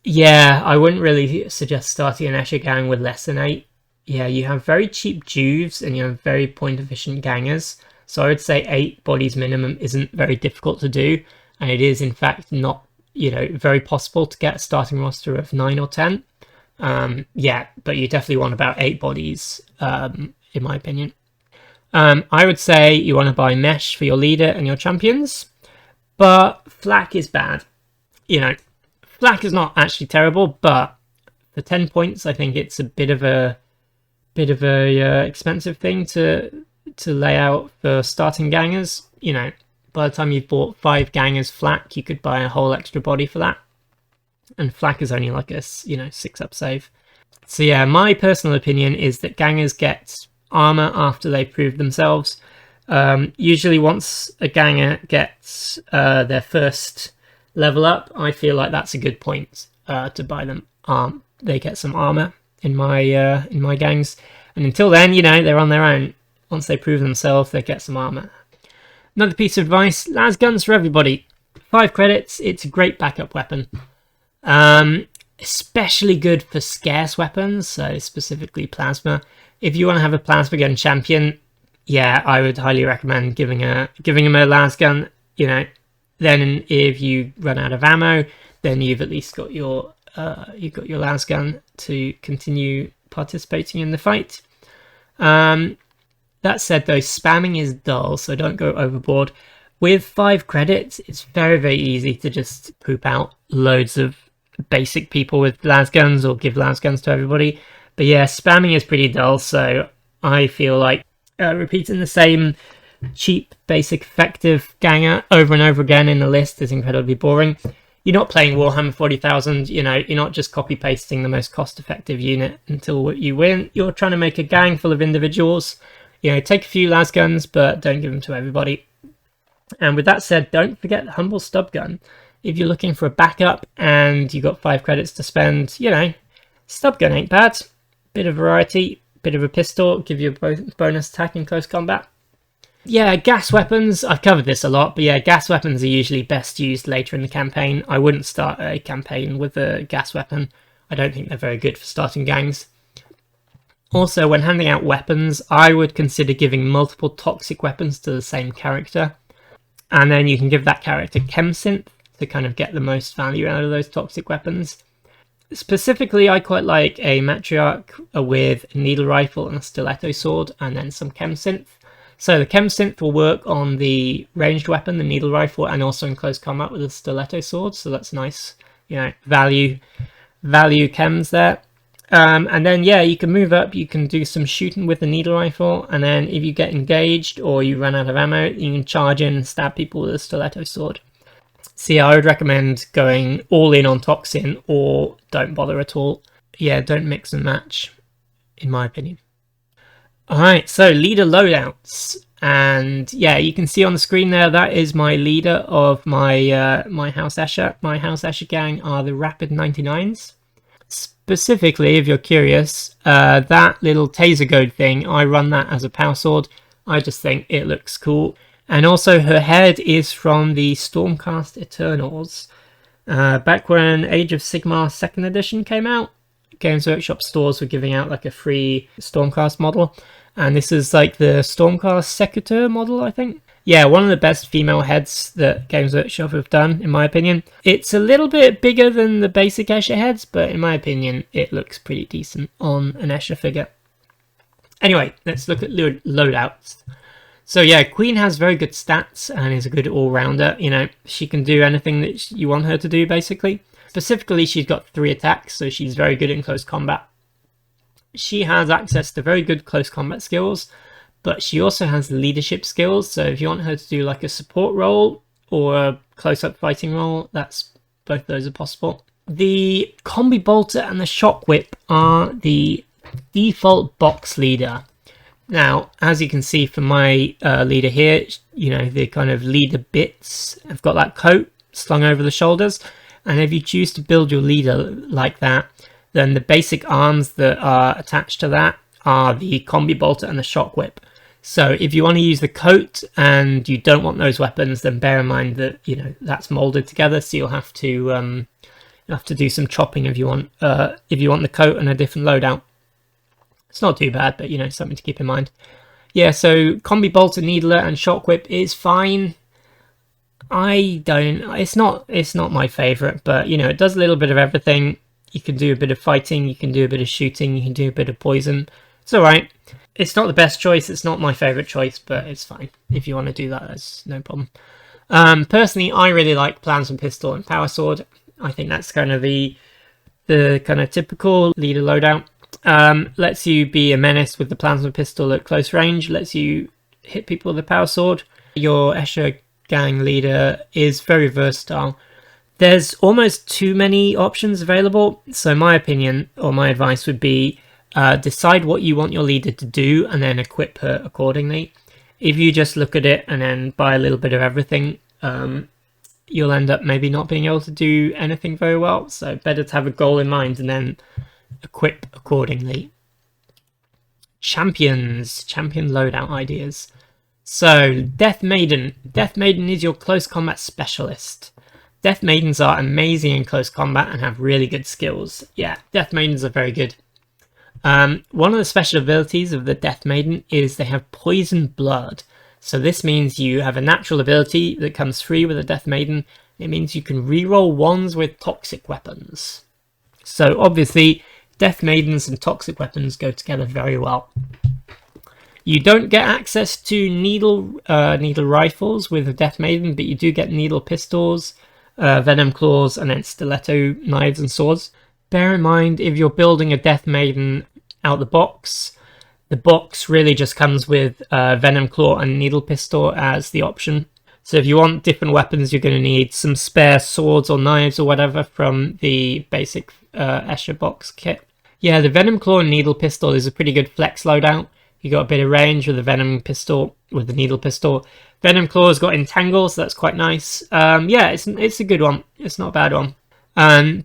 Yeah, I wouldn't really suggest starting an Escher gang with less than 8. Yeah, you have very cheap Juves and you have very point efficient gangers. So I would say 8 bodies minimum isn't very difficult to do. And it is in fact not, very possible to get a starting roster of 9 or 10. Yeah, but you definitely want about 8 bodies, in my opinion. I would say you want to buy mesh for your leader and your champions, but flak is bad. Flak is not actually terrible, but for 10 points, I think it's a bit of a expensive thing to lay out for starting gangers. By the time you've bought 5 gangers flak, you could buy a whole extra body for that. And flak is only like a 6-up save. So yeah, my personal opinion is that gangers get armor after they prove themselves. Usually once a ganger gets their first level up, I feel like that's a good point to buy them. They get some armor in my gangs, and until then, they're on their own. Once they prove themselves, they get some armor. Another piece of advice: las guns for everybody. 5 credits. It's a great backup weapon. Especially good for scarce weapons, so specifically plasma. If you want to have a plasma gun champion, yeah, I would highly recommend giving him a las gun. Then if you run out of ammo, then you've at least got your las gun to continue participating in the fight. That said, though, spamming is dull, so don't go overboard. With 5 credits, it's very, very easy to just poop out loads of basic people with las guns or give las guns to everybody. But yeah, spamming is pretty dull, so I feel like repeating the same cheap, basic, effective ganger over and over again in the list is incredibly boring. You're not playing Warhammer 40,000, you're not just copy-pasting the most cost-effective unit until you win. You're trying to make a gang full of individuals. Take a few las guns, but don't give them to everybody. And with that said, don't forget the humble stub gun. If you're looking for a backup and you've got 5 credits to spend, stub gun ain't bad. Bit of variety, bit of a pistol, give you a bonus attack in close combat. Yeah, gas weapons, I've covered this a lot, but yeah, gas weapons are usually best used later in the campaign. I wouldn't start a campaign with a gas weapon. I don't think they're very good for starting gangs. Also, when handing out weapons, I would consider giving multiple toxic weapons to the same character. And then you can give that character Chem synth to kind of get the most value out of those toxic weapons. Specifically, I quite like a matriarch with a needle rifle and a stiletto sword, and then some Chem synth. So the Chem synth will work on the ranged weapon, the needle rifle, and also in close combat with the stiletto sword. So that's nice, value chems there. And then, yeah, you can move up, you can do some shooting with the needle rifle, and then if you get engaged or you run out of ammo, you can charge in and stab people with a stiletto sword. So yeah, I would recommend going all in on toxin or don't bother at all. Yeah, don't mix and match, in my opinion. Alright, so leader loadouts. And yeah, you can see on the screen there, that is my leader of my House Escher. My House Escher gang are the Rapid 99s. Specifically, if you're curious, that little taser goad thing, I run that as a power sword. I just think it looks cool. And also her head is from the Stormcast Eternals. Back when Age of Sigmar 2nd edition came out, Games Workshop stores were giving out like a free Stormcast model. And this is like the Stormcast Secutor model, I think. Yeah, one of the best female heads that Games Workshop have done, in my opinion. It's a little bit bigger than the basic Escher heads, but in my opinion, it looks pretty decent on an Escher figure. Anyway, let's look at loadouts. So yeah, Queen has very good stats and is a good all-rounder. You know, she can do anything that you want her to do, basically. Specifically, she's got 3 attacks, so she's very good in close combat. She has access to very good close combat skills, but she also has leadership skills. So if you want her to do like a support role or a close-up fighting role, both of those are possible. The Combi Bolter and the Shock Whip are the default box leader. Now, as you can see from my leader here, you know, the kind of leader bits have got that coat slung over the shoulders. And if you choose to build your leader like that, then the basic arms that are attached to that are the Combi Bolter and the Shock Whip. So if you want to use the coat and you don't want those weapons, then bear in mind that, you know, that's molded together. So you'll have to do some chopping if you want the coat and a different loadout. It's not too bad, but, you know, something to keep in mind. Yeah, so Combi Bolter, Needler, and Shock Whip is fine. It's not my favourite, but, you know, it does a little bit of everything. You can do a bit of fighting, you can do a bit of shooting, you can do a bit of poison. It's alright. It's not the best choice, it's not my favourite choice, but it's fine. If you want to do that, that's no problem. Personally, I really like Plasma Pistol and Power Sword. I think that's kind of the kind of typical leader loadout. Lets you be a menace with the Plasma Pistol at close range, lets you hit people with the Power Sword. Your Escher gang leader is very versatile. There's almost too many options available, so my opinion or my advice would be decide what you want your leader to do and then equip her accordingly. If you just look at it and then buy a little bit of everything, you'll end up maybe not being able to do anything very well, so better to have a goal in mind and then equip accordingly. Champion loadout ideas. So Death Maiden. Death Maiden is your close combat specialist. Death Maidens are amazing in close combat and have really good skills. Yeah, Death Maidens are very good. One of the special abilities of the Death Maiden is they have poison blood. So this means you have a natural ability that comes free with a Death Maiden. It means you can reroll ones with toxic weapons. So obviously, Death Maidens and toxic weapons go together very well. You don't get access to needle rifles with a Death Maiden, but you do get needle pistols, venom claws, and then stiletto knives and swords. Bear in mind, if you're building a Death Maiden out the box really just comes with venom claw and needle pistol as the option. So if you want different weapons, you're going to need some spare swords or knives or whatever from the basic Escher box kit. Yeah, the venom claw and needle pistol is a pretty good flex loadout. You got a bit of range with the venom pistol, with the needle pistol. Venom claw's got entangle, so that's quite nice. Yeah, it's a good one. It's not a bad one.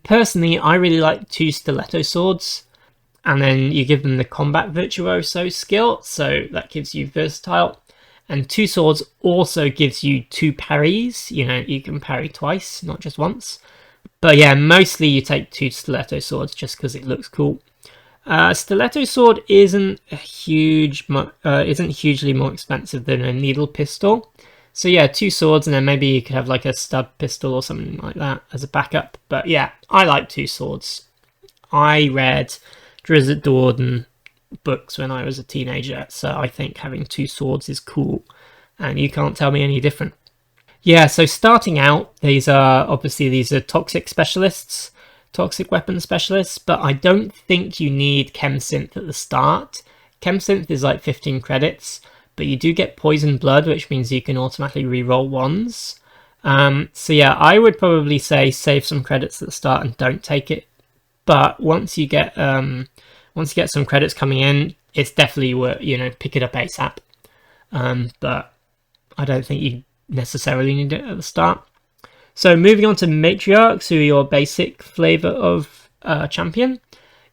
Personally, I really like 2 stiletto swords, and then you give them the combat virtuoso skill, so that gives you versatile. And 2 swords also gives you 2 parries. You know, you can parry twice, not just once. But yeah, mostly you take 2 stiletto swords just because it looks cool. Stiletto sword isn't hugely more expensive than a needle pistol. So yeah, 2 swords, and then maybe you could have like a stub pistol or something like that as a backup. But yeah, I like 2 swords. I read Drizzt Do'Urden books when I was a teenager, so I think having 2 swords is cool, and you can't tell me any different. Yeah, so starting out, these are toxic specialists, toxic weapon specialists, but I don't think you need Chem Synth at the start. Chem Synth is like 15 credits, but you do get poison blood, which means you can automatically reroll ones. So yeah, I would probably say save some credits at the start and don't take it. But once you get some credits coming in, it's definitely worth, you know, pick it up ASAP. But I don't think you necessarily need it at the start. So moving on to matriarchs, who are your basic flavour of champion.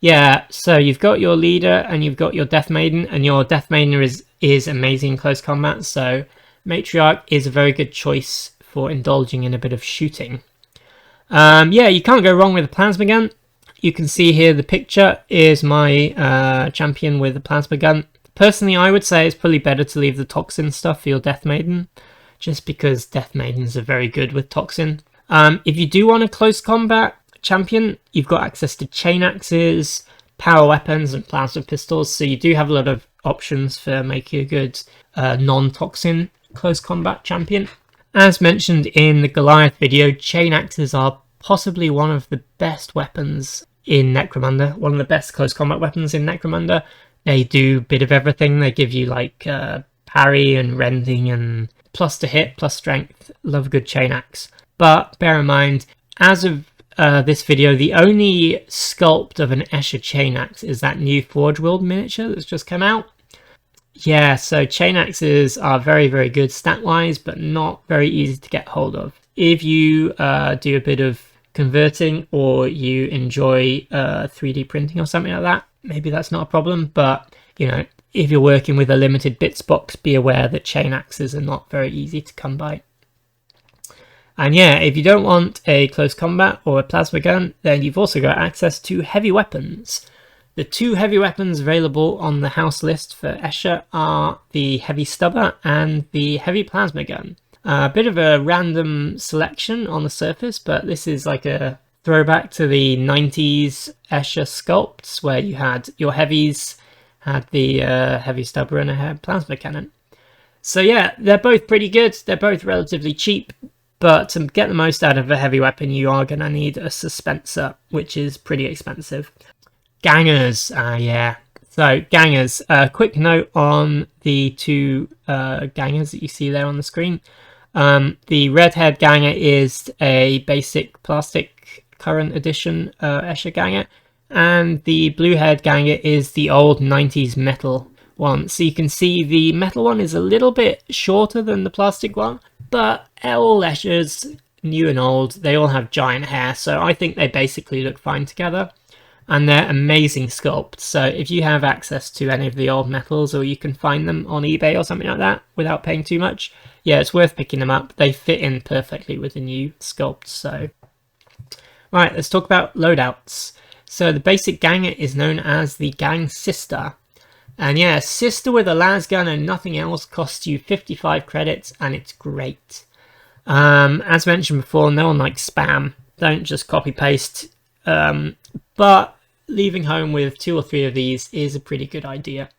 Yeah, so you've got your leader and you've got your Death Maiden, and your Death Maiden is amazing in close combat, so Matriarch is a very good choice for indulging in a bit of shooting. Yeah, you can't go wrong with a plasma gun. You can see here the picture is my champion with a plasma gun. Personally, I would say it's probably better to leave the toxin stuff for your Death Maiden, just because Death Maidens are very good with toxin. If you do want a close combat champion, you've got access to chain axes, power weapons, and plasma pistols, so you do have a lot of options for making a good non-toxin close combat champion. As mentioned in the Goliath video, chain axes are possibly one of the best weapons in Necromunda, one of the best close combat weapons in Necromunda. They do a bit of everything. They give you like parry and rending and plus to hit, plus strength. Love a good chain axe. But bear in mind, as of this video, the only sculpt of an Escher chain axe is that new Forge World miniature that's just come out. Yeah, so chain axes are very, very good stat-wise, but not very easy to get hold of. If you do a bit of converting or you enjoy 3D printing or something like that, maybe that's not a problem. But, you know, if you're working with a limited bits box, be aware that chain axes are not very easy to come by. And yeah, if you don't want a close combat or a plasma gun, then you've also got access to heavy weapons. The two heavy weapons available on the house list for Escher are the heavy stubber and the heavy plasma gun. A bit of a random selection on the surface, but this is like a throwback to the 90s Escher sculpts where you had your heavies, had the heavy stubber and a plasma cannon. So yeah, they're both pretty good. They're both relatively cheap. But to get the most out of a heavy weapon, you are going to need a suspenser, which is pretty expensive. Gangers, yeah. So, gangers. Quick note on the two gangers that you see there on the screen. The red-haired ganger is a basic plastic current edition Escher ganger. And the blue-haired ganger is the old 90s metal one. So you can see the metal one is a little bit shorter than the plastic one. But all Eschers, new and old, they all have giant hair, so I think they basically look fine together. And they're amazing sculpts, so if you have access to any of the old metals, or you can find them on eBay or something like that without paying too much, yeah, it's worth picking them up. They fit in perfectly with the new sculpts, so... Right, let's talk about loadouts. So the basic ganger is known as the Gang Sister. And yeah, Sister with a las gun and nothing else costs you 55 credits, and it's great. As mentioned before, no one likes spam. Don't just copy paste. But leaving home with 2 or 3 of these is a pretty good idea.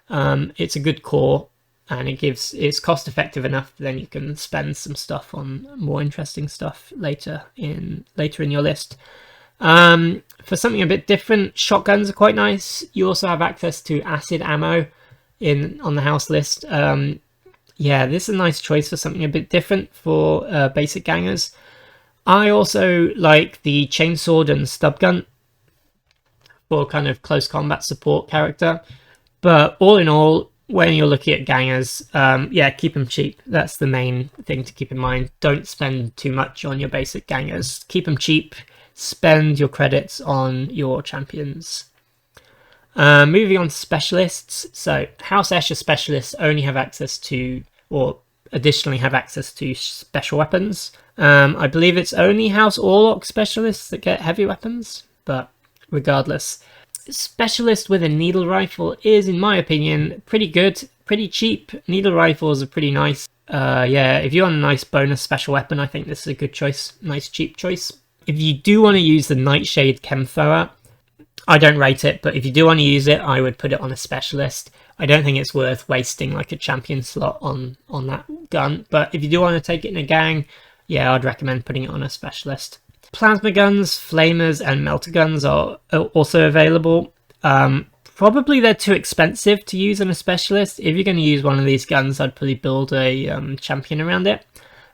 It's a good core, and it's cost effective enough. Then you can spend some stuff on more interesting stuff later in your list. For something a bit different, shotguns are quite nice. You also have access to acid ammo on the house list. Yeah, this is a nice choice for something a bit different for basic gangers. I also like the chainsword and stub gun for kind of close combat support character. But all in all, when you're looking at gangers, yeah, keep them cheap. That's the main thing to keep in mind. Don't spend too much on your basic gangers. Keep them cheap. Spend your credits on your champions. Moving on to specialists. So House Escher specialists only have access to, or additionally have access to, special weapons. I believe it's only House Orlok specialists that get heavy weapons, but regardless. Specialist with a needle rifle is, in my opinion, pretty good, pretty cheap. Needle rifles are pretty nice. Yeah, if you want a nice bonus special weapon, I think this is a good choice. Nice cheap choice. If you do want to use the Nightshade Chem thrower, I don't rate it, but if you do want to use it, I would put it on a specialist. I don't think it's worth wasting like a champion slot on that gun, but if you do want to take it in a gang, yeah, I'd recommend putting it on a specialist. Plasma guns, flamers, and melter guns are also available. Probably they're too expensive to use on a specialist. If you're going to use one of these guns, I'd probably build a champion around it.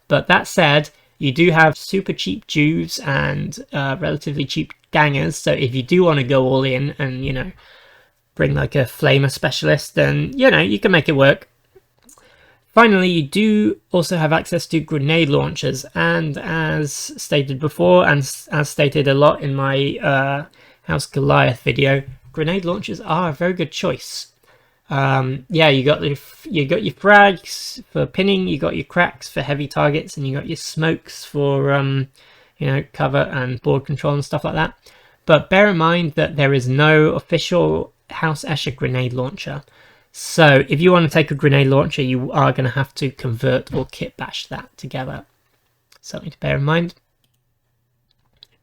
But that said, you do have super cheap Juves and relatively cheap gangers, so if you do want to go all in and, you know, bring like a flamer specialist, then, you know, you can make it work. Finally, you do also have access to grenade launchers, and as stated before, and as stated a lot in my House Goliath video, grenade launchers are a very good choice. Yeah, you got your frags for pinning, you got your cracks for heavy targets, and you got your smokes for you know, cover and board control and stuff like that. But bear in mind that there is no official House Escher grenade launcher. So if you want to take a grenade launcher, you are going to have to convert or kitbash that together. Something to bear in mind.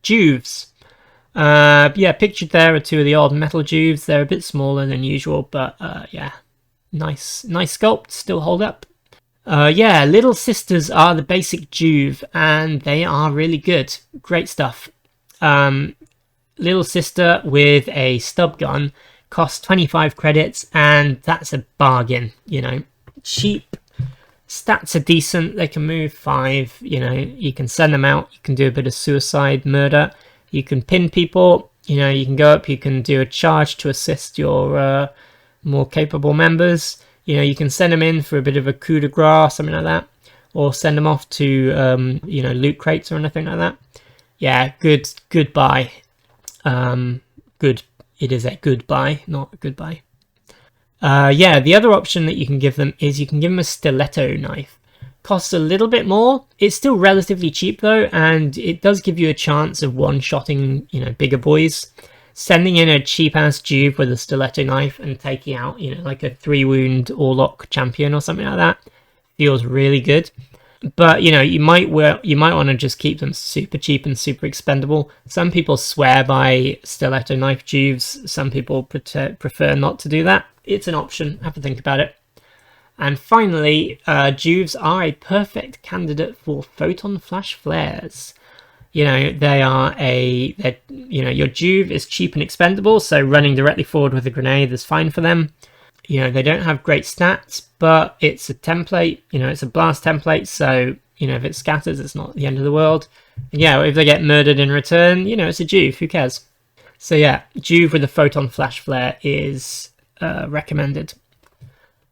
Juves. Yeah, pictured there are two of the old metal Juves. They're a bit smaller than usual, but yeah, nice sculpt, still hold up. Yeah, Little Sisters are the basic Juve, and they are really good. Great stuff. Little Sister with a stub gun costs 25 credits, and that's a bargain, you know. Cheap. Stats are decent, they can move 5, you know, you can send them out, you can do a bit of suicide murder, you can pin people, you know, you can go up, you can do a charge to assist your more capable members, you know, you can send them in for a bit of a coup de grace, something like that, or send them off to, you know, loot crates or anything like that. Yeah, good buy. Good, it is a good buy, not a goodbye. Yeah, the other option that you can give them is you can give them a stiletto knife. Costs a little bit more. It's still relatively cheap though, and it does give you a chance of one-shotting, you know, bigger boys. Sending in a cheap-ass Juve with a stiletto knife and taking out, you know, like a 3-wound Orlock champion or something like that feels really good. But, you know, you might want to just keep them super cheap and super expendable. Some people swear by stiletto knife Juves. Some people prefer not to do that. It's an option. Have to think about it. And finally, Juves are a perfect candidate for photon flash flares. You know, you know, your Juve is cheap and expendable, so running directly forward with a grenade is fine for them. You know, they don't have great stats, but it's a template, you know, it's a blast template, so, you know, if it scatters, it's not the end of the world. And yeah, if they get murdered in return, you know, it's a Juve, who cares? So yeah, Juve with a photon flash flare is recommended.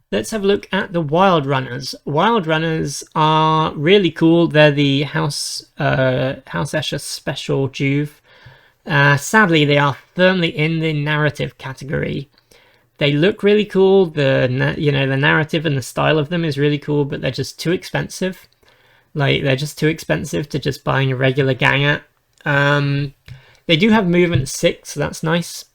Let's have a look at the Wild Runners. Wild Runners are really cool. They're the House Escher special Juve. Sadly, they are firmly in the narrative category. They look really cool. The narrative and the style of them is really cool, but they're just too expensive. Like, they're just too expensive to just buying a regular gang at. They do have movement 6, so that's nice.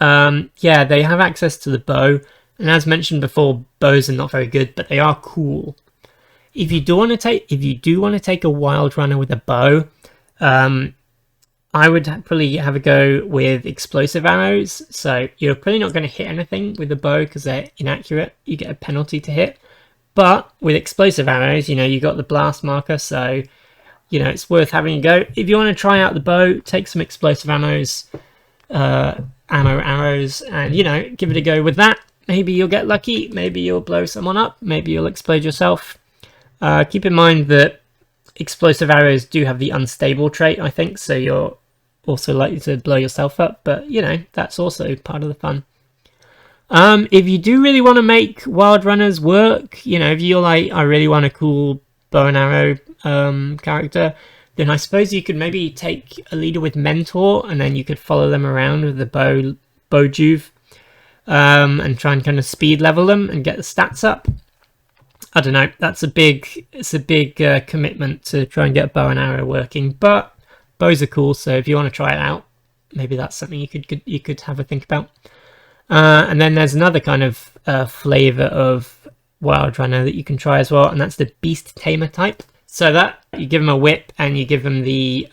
Yeah, they have access to the bow. And as mentioned before, bows are not very good, but they are cool. If you do want to take a Wild Runner with a bow, I would probably have a go with explosive arrows. So you're probably not going to hit anything with the bow because they're inaccurate. You get a penalty to hit. But with explosive arrows, you know, you got the blast marker, so, you know, it's worth having a go. If you want to try out the bow, take some explosive arrows, and, you know, give it a go with that. Maybe you'll get lucky, maybe you'll blow someone up, maybe you'll explode yourself. Keep in mind that explosive arrows do have the unstable trait, I think, so you're also likely to blow yourself up, but, you know, that's also part of the fun. If you do really want to make Wild Runners work, you know, if you're like, I really want a cool bow and arrow character, then I suppose you could maybe take a leader with Mentor, and then you could follow them around with the bow Juve. And try and kind of speed level them and get the stats up. I don't know. It's a big commitment to try and get bow and arrow working, but bows are cool. So if you want to try it out, maybe that's something you could have a think about. And then there's another kind of flavor of Wild Runner that you can try as well, and that's the Beast Tamer type. So that you give them a whip and you give them the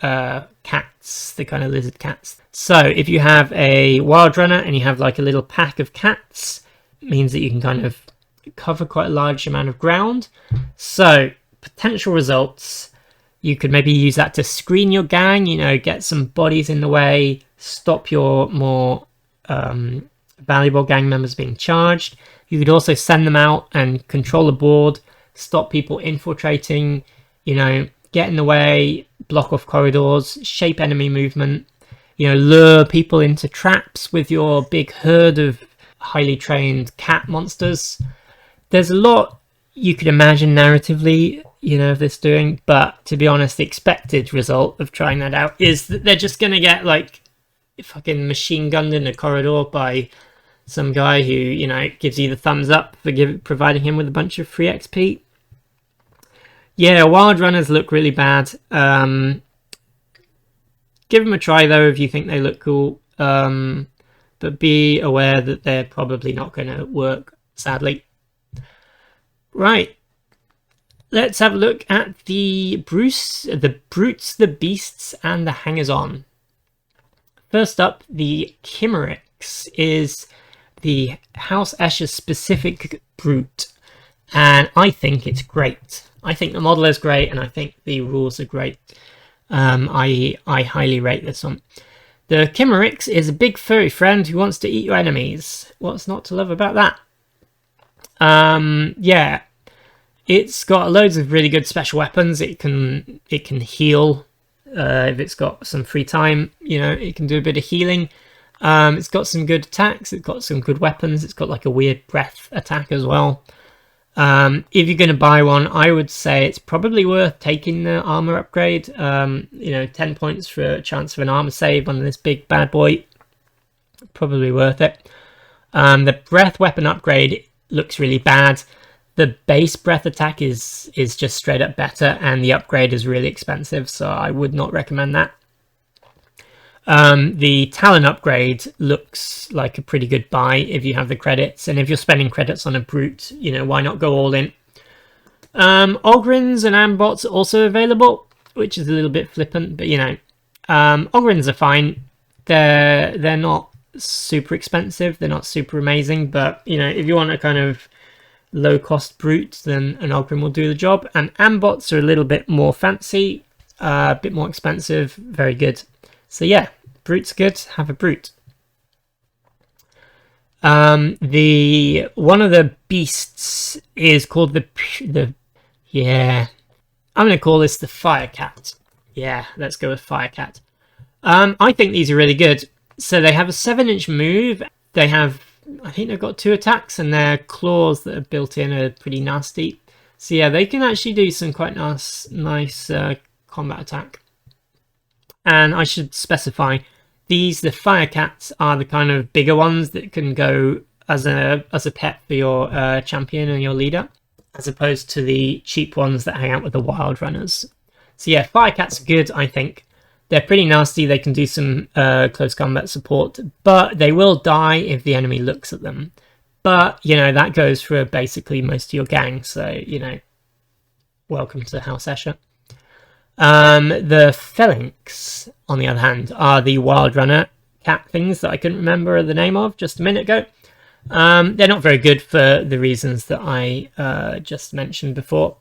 cats, the kind of lizard cats. So if you have a Wild Runner and you have like a little pack of cats, it means that you can kind of cover quite a large amount of ground. So potential results, you could maybe use that to screen your gang, you know, get some bodies in the way, stop your more valuable gang members being charged. You could also send them out and control the board, stop people infiltrating, you know, get in the way, block off corridors, shape enemy movement, you know, lure people into traps with your big herd of highly trained cat monsters. There's a lot you could imagine narratively, you know, of this doing, but to be honest, the expected result of trying that out is that they're just going to get like fucking machine gunned in a corridor by some guy who, you know, gives you the thumbs up for providing him with a bunch of free XP. Yeah, wild runners look really bad. Give them a try though if you think they look cool. But be aware that they're probably not going to work, sadly. Right. Let's have a look at the brutes, the beasts, and the hangers-on. First up, the Chimerix is the House Escher specific brute, and I think it's great. I think the model is great, and I think the rules are great. I highly rate this one. The Chimerix is a big furry friend who wants to eat your enemies. What's not to love about that? Yeah, it's got loads of really good special weapons. It can heal if it's got some free time. You know, it can do a bit of healing. It's got some good attacks. It's got some good weapons. It's got like a weird breath attack as well. If you're going to buy one, I would say it's probably worth taking the armor upgrade. You know, 10 points for a chance of an armor save on this big bad boy. Probably worth it. The breath weapon upgrade looks really bad. The base breath attack is just straight up better, and the upgrade is really expensive, so I would not recommend that. The Talon upgrade looks like a pretty good buy if you have the credits, and if you're spending credits on a brute, you know, why not go all in? Ogrins and Ambots are also available, which is a little bit flippant, but you know, Ogrins are fine. They're not super expensive, they're not super amazing, but you know, if you want a kind of low cost brute, then an Ogrin will do the job. And Ambots are a little bit more fancy, a bit more expensive, very good. So yeah, brute's good, have a brute. One of the beasts is called I'm gonna call this the Firecat. Yeah, let's go with Firecat. I think these are really good. So they have a 7-inch move. They have, I think they've got 2 attacks, and their claws that are built in are pretty nasty. So yeah, they can actually do some quite nice combat attack. And I should specify, the Firecats are the kind of bigger ones that can go as a pet for your champion and your leader, as opposed to the cheap ones that hang out with the wild runners. So yeah, Firecats are good, I think. They're pretty nasty, they can do some close combat support, but they will die if the enemy looks at them. But, you know, that goes for basically most of your gang, so, you know, welcome to House Escher. The Phalanx, on the other hand, are the wild runner cat things that I couldn't remember the name of just a minute ago. They're not very good for the reasons that I just mentioned before.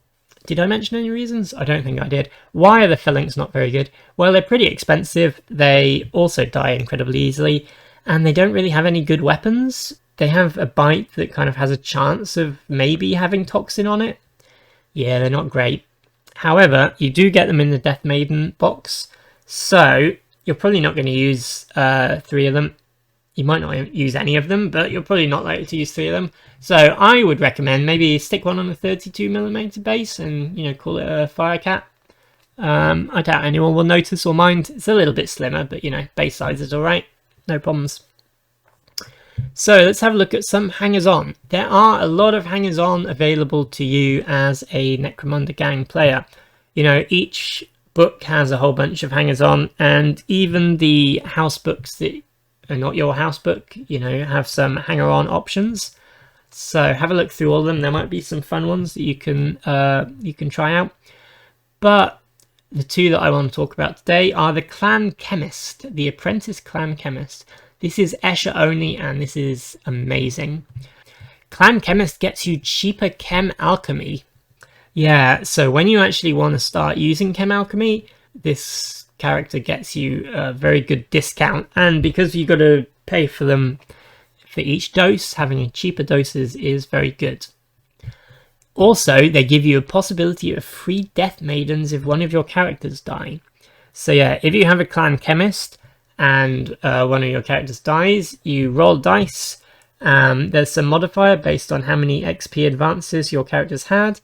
Did I mention any reasons? I don't think I did. Why are the Phalanx not very good? Well, they're pretty expensive. They also die incredibly easily, and they don't really have any good weapons. They have a bite that kind of has a chance of maybe having toxin on it. Yeah, they're not great. However, you do get them in the Death Maiden box, so you're probably not going to use 3 of them. You might not use any of them, but you're probably not likely to use 3 of them. So I would recommend maybe stick one on a 32mm base and, you know, call it a Firecat. I doubt anyone will notice or mind. It's a little bit slimmer, but, you know, base size is alright. No problems. So let's have a look at some hangers-on. There are a lot of hangers-on available to you as a Necromunda gang player. You know, each book has a whole bunch of hangers-on, and even the house books that are not your house book, you know, have some hanger-on options. So have a look through all of them. There might be some fun ones that you can try out. But the 2 that I want to talk about today are the Clan Chemist, the Apprentice Clan Chemist. This is Escher only, and this is amazing. Clan Chemist gets you cheaper Chem alchemy. Yeah, so when you actually want to start using Chem alchemy, this character gets you a very good discount, and because you've got to pay for them for each dose, having cheaper doses is very good. Also, they give you a possibility of free Death Maidens if one of your characters die. So yeah, if you have a Clan Chemist and one of your characters dies, you roll dice. There's some modifier based on how many XP advances your character's had,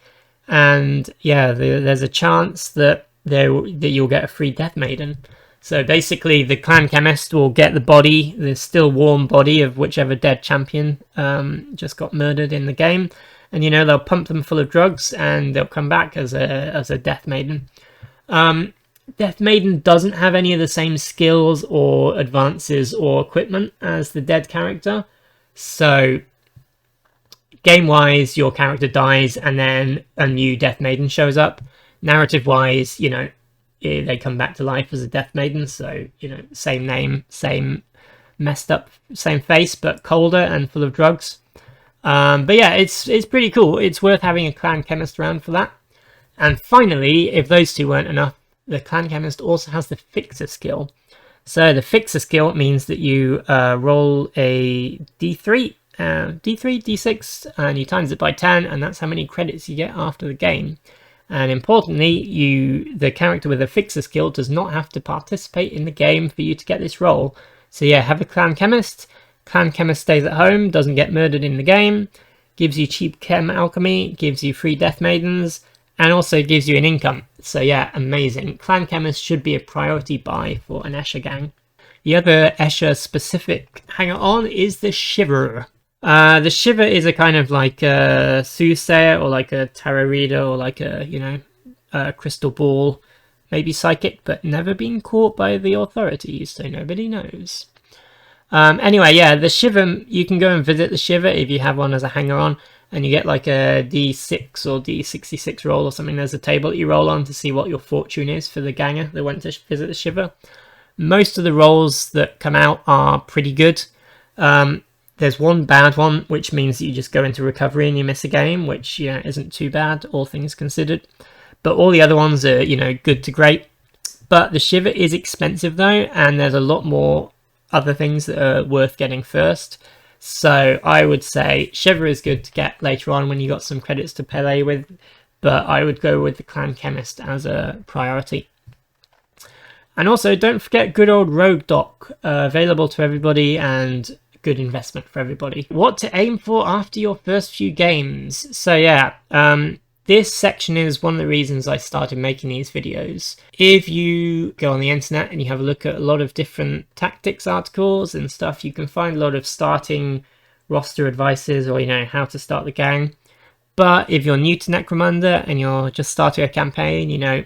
and yeah, there's a chance that you'll get a free Death Maiden. So basically the clan chemist will get the body, the still warm body of whichever dead champion just got murdered in the game, and you know, they'll pump them full of drugs and they'll come back as a death maiden. Death Maiden doesn't have any of the same skills or advances or equipment as the dead character. So game-wise, your character dies and then a new Death Maiden shows up. Narrative-wise, you know, they come back to life as a Death Maiden. So, you know, same name, same messed up, same face, but colder and full of drugs. But yeah, it's pretty cool. It's worth having a clan chemist around for that. And finally, if those two weren't enough, the clan chemist also has the fixer skill. So the fixer skill means that you roll a d3, d6, and you times it by 10, and that's how many credits you get after the game. And importantly, the character with a fixer skill does not have to participate in the game for you to get this roll. So yeah, have a clan chemist. Clan chemist stays at home, doesn't get murdered in the game, gives you cheap chem alchemy, gives you free death maidens, and also gives you an income. So yeah, amazing. Clan Chemist should be a priority buy for an Escher gang. The other Escher specific hanger-on is the Shiver. The Shiver is a kind of like a soothsayer or like a tarot reader or like a, you know, a crystal ball. Maybe psychic, but never been caught by the authorities, so nobody knows. Anyway, yeah, the Shiver, you can go and visit the Shiver if you have one as a hanger-on. And you get like a D6 or D66 roll or something. There's a table that you roll on to see what your fortune is for the ganger that went to visit the Shiver. Most of the rolls that come out are pretty good. There's one bad one, which means that you just go into recovery and you miss a game, which, you know, isn't too bad, all things considered. But all the other ones are, you know, good to great. But the Shiver is expensive though, and there's a lot more other things that are worth getting first. So I would say Shiver is good to get later on when you got some credits to play with, but I would go with the clan chemist as a priority. And also don't forget good old Rogue Doc, available to everybody and good investment for everybody. What to aim for after your first few games. So yeah, this section is one of the reasons I started making these videos. If you go on the internet and you have a look at a lot of different tactics articles and stuff, you can find a lot of starting roster advices or, you know, how to start the gang. But if you're new to Necromunda and you're just starting a campaign, you know,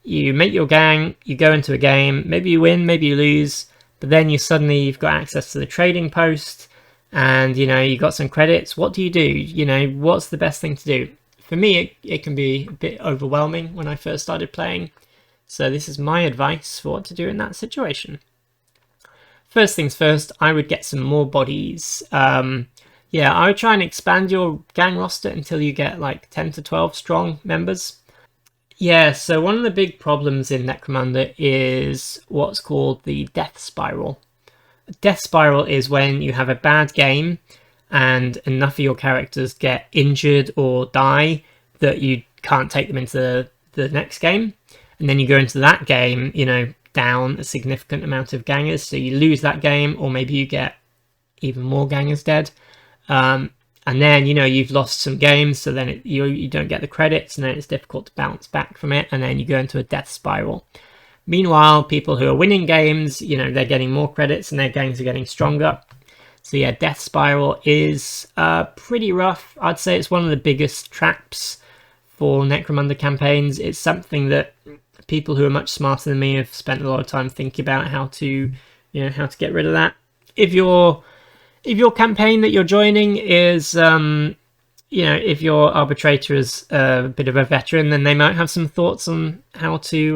you make your gang, you go into a game, maybe you win, maybe you lose, but then you've got access to the trading post and, you know, you got some credits. What do? You know, what's the best thing to do? For me, it can be a bit overwhelming when I first started playing, so this is my advice for what to do in that situation. First things first, I would get some more bodies. Yeah, I would try and expand your gang roster until you get like 10 to 12 strong members. Yeah, so one of the big problems in Necromunda is what's called the death spiral. Death spiral is when you have a bad game and enough of your characters get injured or die that you can't take them into the next game. And then you go into that game, you know, down a significant amount of gangers. So you lose that game, or maybe you get even more gangers dead. And then, you know, you've lost some games, so then you don't get the credits, and then it's difficult to bounce back from it, and then you go into a death spiral. Meanwhile, people who are winning games, you know, they're getting more credits and their gangs are getting stronger. So yeah, death spiral is pretty rough. I'd say it's one of the biggest traps for Necromunda campaigns. It's something that people who are much smarter than me have spent a lot of time thinking about how to get rid of that. If your campaign that you're joining is, you know, if your arbitrator is a bit of a veteran, then they might have some thoughts on how to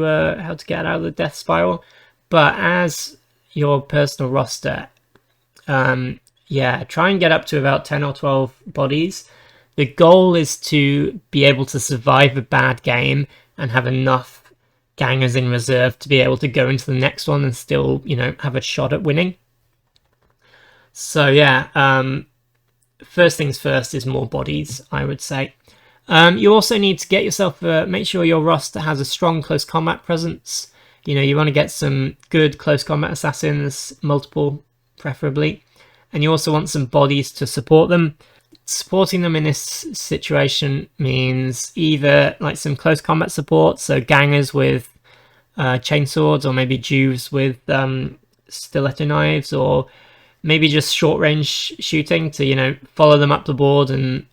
get out of the death spiral. But as your personal roster, yeah, try and get up to about 10 or 12 bodies. The goal is to be able to survive a bad game and have enough gangers in reserve to be able to go into the next one and still, you know, have a shot at winning. So yeah, first things first is more bodies, I would say. You also need to get yourself, make sure your roster has a strong close combat presence. You know, you want to get some good close combat assassins, multiple preferably. And you also want some bodies to support them. Supporting them in this situation means either like some close combat support, so gangers with chainswords, or maybe Juves with stiletto knives, or maybe just short range shooting to, you know, follow them up the board and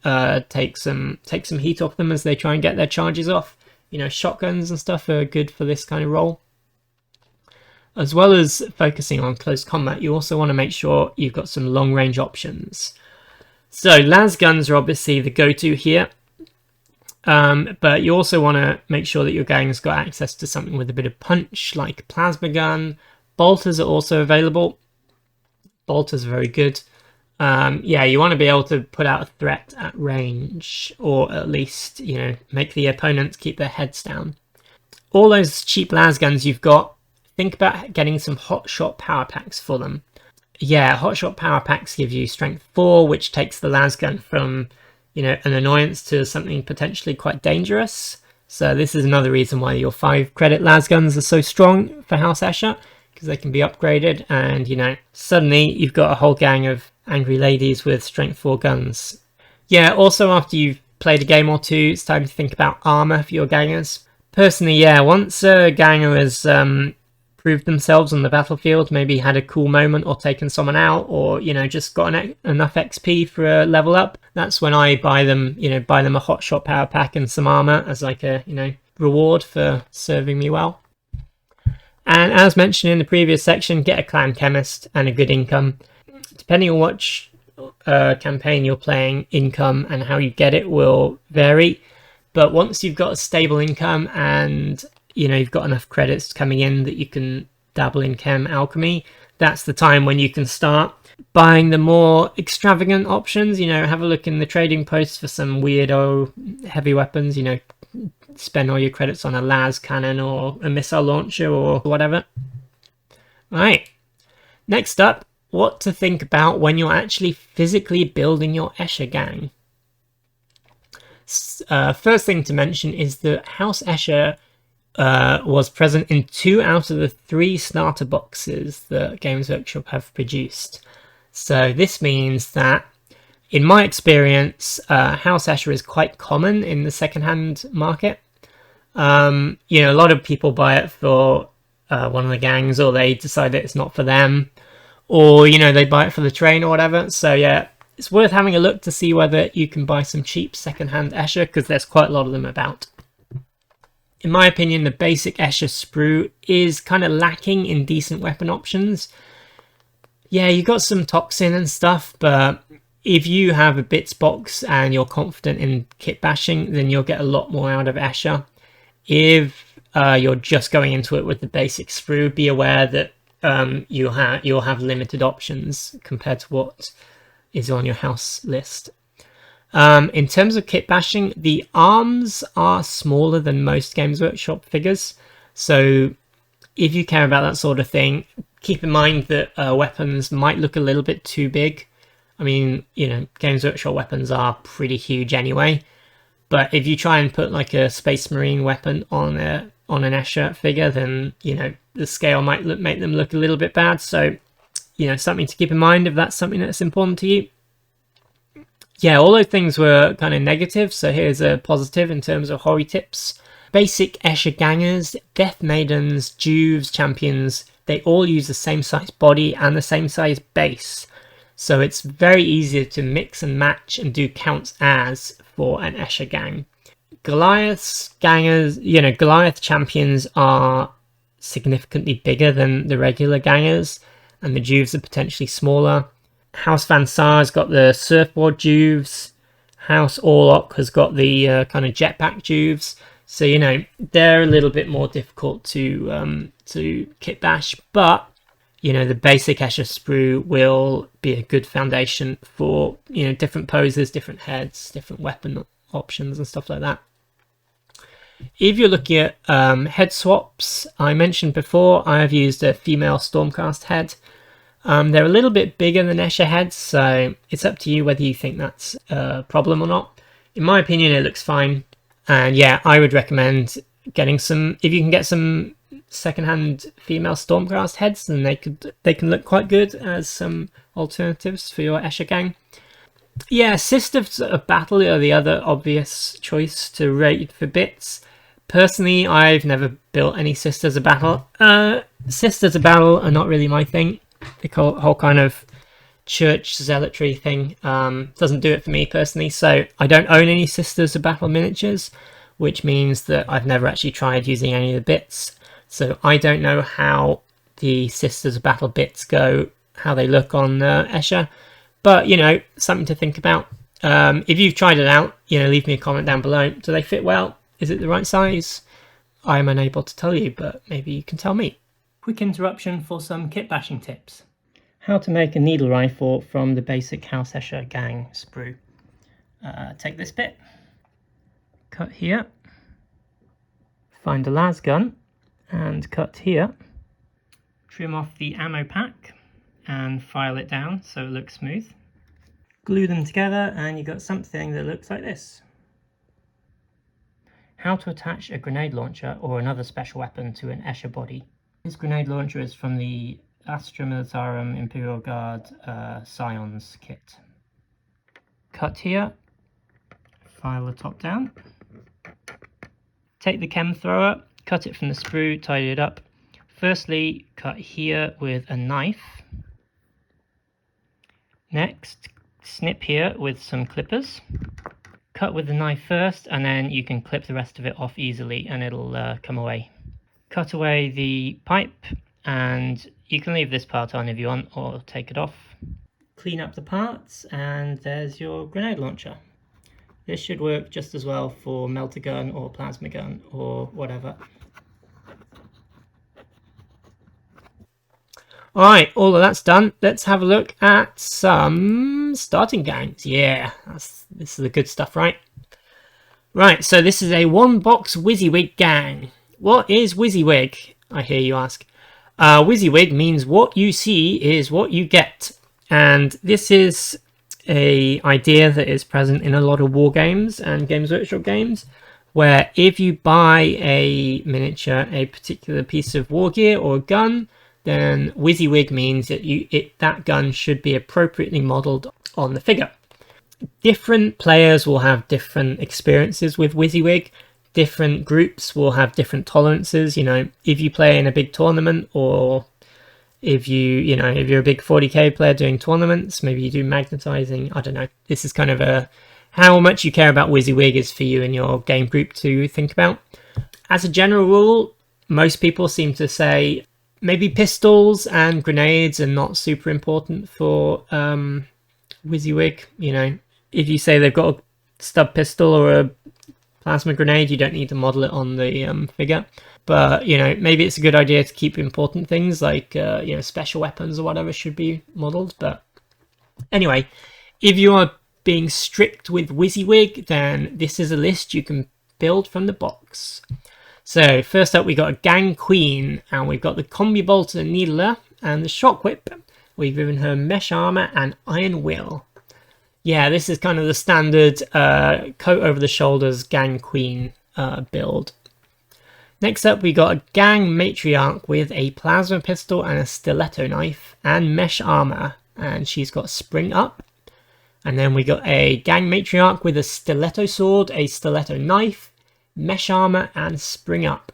take some heat off them as they try and get their charges off. You know, shotguns and stuff are good for this kind of role. As well as focusing on close combat, you also want to make sure you've got some long range options. So las guns are obviously the go-to here, but you also want to make sure that your gang's got access to something with a bit of punch, like plasma gun. Bolters are also available. Bolters are very good. Yeah, you want to be able to put out a threat at range, or at least, you know, make the opponents keep their heads down. All those cheap las guns you've got, think about getting some hotshot power packs for them. Yeah, hotshot power packs give you strength 4, which takes the las gun from, you know, an annoyance to something potentially quite dangerous. So this is another reason why your 5 credit las guns are so strong for House Escher, because they can be upgraded, and, you know, suddenly you've got a whole gang of angry ladies with strength 4 guns. Yeah, also after you've played a game or two, it's time to think about armor for your gangers. Personally, yeah, once a ganger has proved themselves on the battlefield, maybe had a cool moment or taken someone out, or, you know, just got enough XP for a level up, that's when I buy them, you know, buy them a hotshot power pack and some armor as like a, you know, reward for serving me well. And as mentioned in the previous section, get a clan chemist and a good income. Depending on which campaign you're playing, income and how you get it will vary. But once you've got a stable income and, you know, you've got enough credits coming in that you can dabble in chem alchemy, that's the time when you can start buying the more extravagant options. You know, have a look in the trading posts for some weirdo heavy weapons, you know, spend all your credits on a las cannon or a missile launcher or whatever. Right, next up, what to think about when you're actually physically building your Escher gang. First thing to mention is that House Escher was present in 2 out of the 3 starter boxes that Games Workshop have produced. So this means that, in my experience, House Escher is quite common in the second-hand market. You know, a lot of people buy it for one of the gangs, or they decide that it's not for them, or, you know, they buy it for the train or whatever. So yeah, it's worth having a look to see whether you can buy some cheap second-hand Escher, because there's quite a lot of them about. In my opinion, the basic Escher sprue is kind of lacking in decent weapon options. Yeah, you got some toxin and stuff, but if you have a bits box and you're confident in kit bashing, then you'll get a lot more out of Escher. If you're just going into it with the basic sprue, be aware that you'll have limited options compared to what is on your house list. In terms of kit bashing, the arms are smaller than most Games Workshop figures, so if you care about that sort of thing, keep in mind that weapons might look a little bit too big. I mean, you know, Games Workshop weapons are pretty huge anyway, but if you try and put like a Space Marine weapon on an Escher figure, then, you know, the scale might make them look a little bit bad. So, you know, something to keep in mind if that's something that's important to you. Yeah, all those things were kind of negative, so here's a positive in terms of hobby tips. Basic Escher gangers, Death Maidens, Juves, Champions, they all use the same size body and the same size base. So it's very easy to mix and match and do counts as for an Escher gang. Goliath's gangers, you know, Goliath champions are significantly bigger than the regular gangers, and the Juves are potentially smaller. House Van Saar's got the surfboard Juves. House Orlok has got the kind of jetpack Juves. So, you know, they're a little bit more difficult to kit bash, but, you know, the basic Escher sprue will be a good foundation for, you know, different poses, different heads, different weapon options and stuff like that. If you're looking at head swaps, I mentioned before I have used a female Stormcast head. They're a little bit bigger than Escher heads, so it's up to you whether you think that's a problem or not. In my opinion, it looks fine. And yeah, I would recommend getting some, if you can get some secondhand female Stormcast heads, then they can look quite good as some alternatives for your Escher gang. Yeah, Sisters of Battle are the other obvious choice to raid for bits. Personally, I've never built any Sisters of Battle. Sisters of Battle are not really my thing. The whole kind of church zealotry thing doesn't do it for me personally, so I don't own any Sisters of Battle miniatures, which means that I've never actually tried using any of the bits, so I don't know how the Sisters of Battle bits go, how they look on Escher, but you know, something to think about. If you've tried it out, you know, leave me a comment down below. Do they fit well? Is it the right size? I'm unable to tell you, but maybe you can tell me. Quick interruption for some kit bashing tips. How to make a needle rifle from the basic House Escher gang sprue. Take this bit, cut here, find a las gun and cut here, trim off the ammo pack and file it down so it looks smooth. Glue them together and you got something that looks like this. How to attach a grenade launcher or another special weapon to an Escher body. This grenade launcher is from the Astra Militarum Imperial Guard Scions kit. Cut here, file the top down. Take the chem thrower, cut it from the sprue, tidy it up. Firstly, cut here with a knife. Next, snip here with some clippers. Cut with the knife first, and then you can clip the rest of it off easily and it'll come away. Cut away the pipe, and you can leave this part on if you want, or take it off. Clean up the parts, and there's your grenade launcher. This should work just as well for melter gun or plasma gun or whatever. Alright, all of that's done. Let's have a look at some starting gangs. Yeah, this is the good stuff, right? Right, so this is a one-box WYSIWYG gang. What is WYSIWYG, I hear you ask? WYSIWYG means what you see is what you get. And this is an idea that is present in a lot of war games and Games Workshop games, where if you buy a miniature, a particular piece of war gear or gun, then WYSIWYG means that that gun should be appropriately modelled on the figure. Different players will have different experiences with WYSIWYG. Different groups will have different tolerances. You know, if you play in a big tournament, or if you're a big 40k player doing tournaments, maybe you do magnetizing. I don't know. This is kind of how much you care about WYSIWYG is for you and your game group to think about. As a general rule, most people seem to say maybe pistols and grenades are not super important for WYSIWYG. You know, if you say they've got a stub pistol or a plasma grenade, you don't need to model it on the figure. But, you know, maybe it's a good idea to keep important things like, you know, special weapons or whatever should be modeled. But anyway, if you are being strict with WYSIWYG, then this is a list you can build from the box. So first up, we got a gang queen, and we've got the combi bolter needler and the shock whip. We've given her mesh armor and iron will. Yeah, this is kind of the standard coat over the shoulders gang queen build. Next up, we got a gang matriarch with a plasma pistol and a stiletto knife and mesh armor, and she's got spring up. And then we got a gang matriarch with a stiletto sword, a stiletto knife, mesh armor and spring up.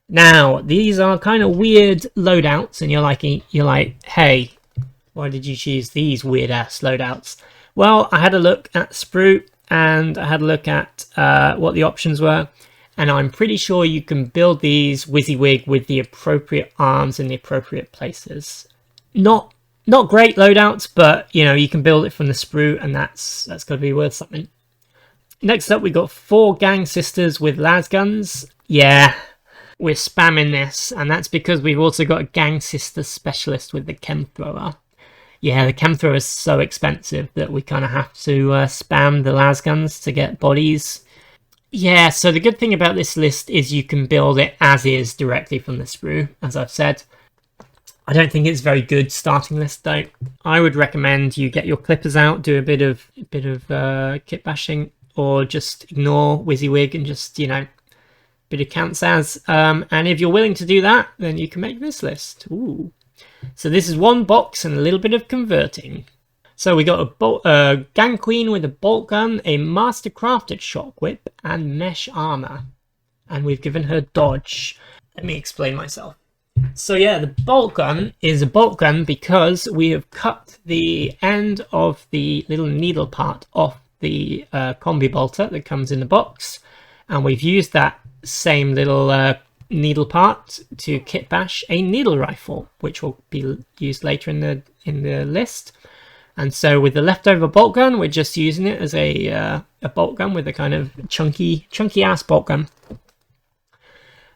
Now these are kind of weird loadouts, and you're like, hey, why did you choose these weird ass loadouts? Well, I had a look at sprue and I had a look at what the options were, and I'm pretty sure you can build these WYSIWYG with the appropriate arms in the appropriate places. Not great loadouts, but you know, you can build it from the sprue, and that's got to be worth something. Next up, we got 4 gang sisters with las guns. Yeah, we're spamming this, and that's because we've also got a gang sister specialist with the chem thrower. Yeah, the chem thrower is so expensive that we kind of have to spam the las guns to get bodies. Yeah, so the good thing about this list is you can build it as is directly from the sprue, as I've said. I don't think it's a very good starting list though. I would recommend you get your clippers out, do a bit of kit bashing, or just ignore WYSIWYG and just, you know, bit of counts as. And if you're willing to do that, then you can make this list. Ooh. So this is one box and a little bit of converting. So we got a gang queen with a bolt gun, a master crafted shock whip, and mesh armor. and we've given her dodge. Let me explain myself. So yeah, the bolt gun is a bolt gun because we have cut the end of the little needle part off the combi bolter that comes in the box, and we've used that same little needle part to kitbash a needle rifle, which will be used later in the list. And so with the leftover bolt gun, we're just using it as a bolt gun with a kind of chunky ass bolt gun.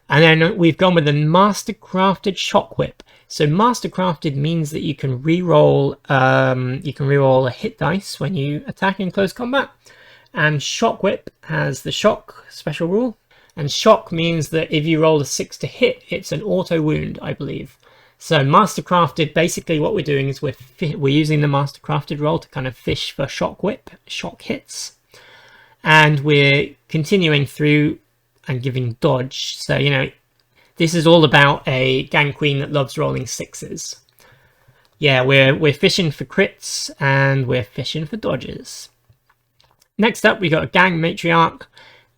And then we've gone with a master crafted shock whip. So master crafted means that you can reroll a hit dice when you attack in close combat. And shock whip has the shock special rule. And shock means that if you roll a 6 to hit, it's an auto wound, I believe. So master crafted, basically what we're doing is we're using the master crafted roll to kind of fish for shock whip, shock hits. And we're continuing through and giving dodge. So, you know, this is all about a gang queen that loves rolling 6s. Yeah, we're fishing for crits and we're fishing for dodges. Next up, we got a gang matriarch,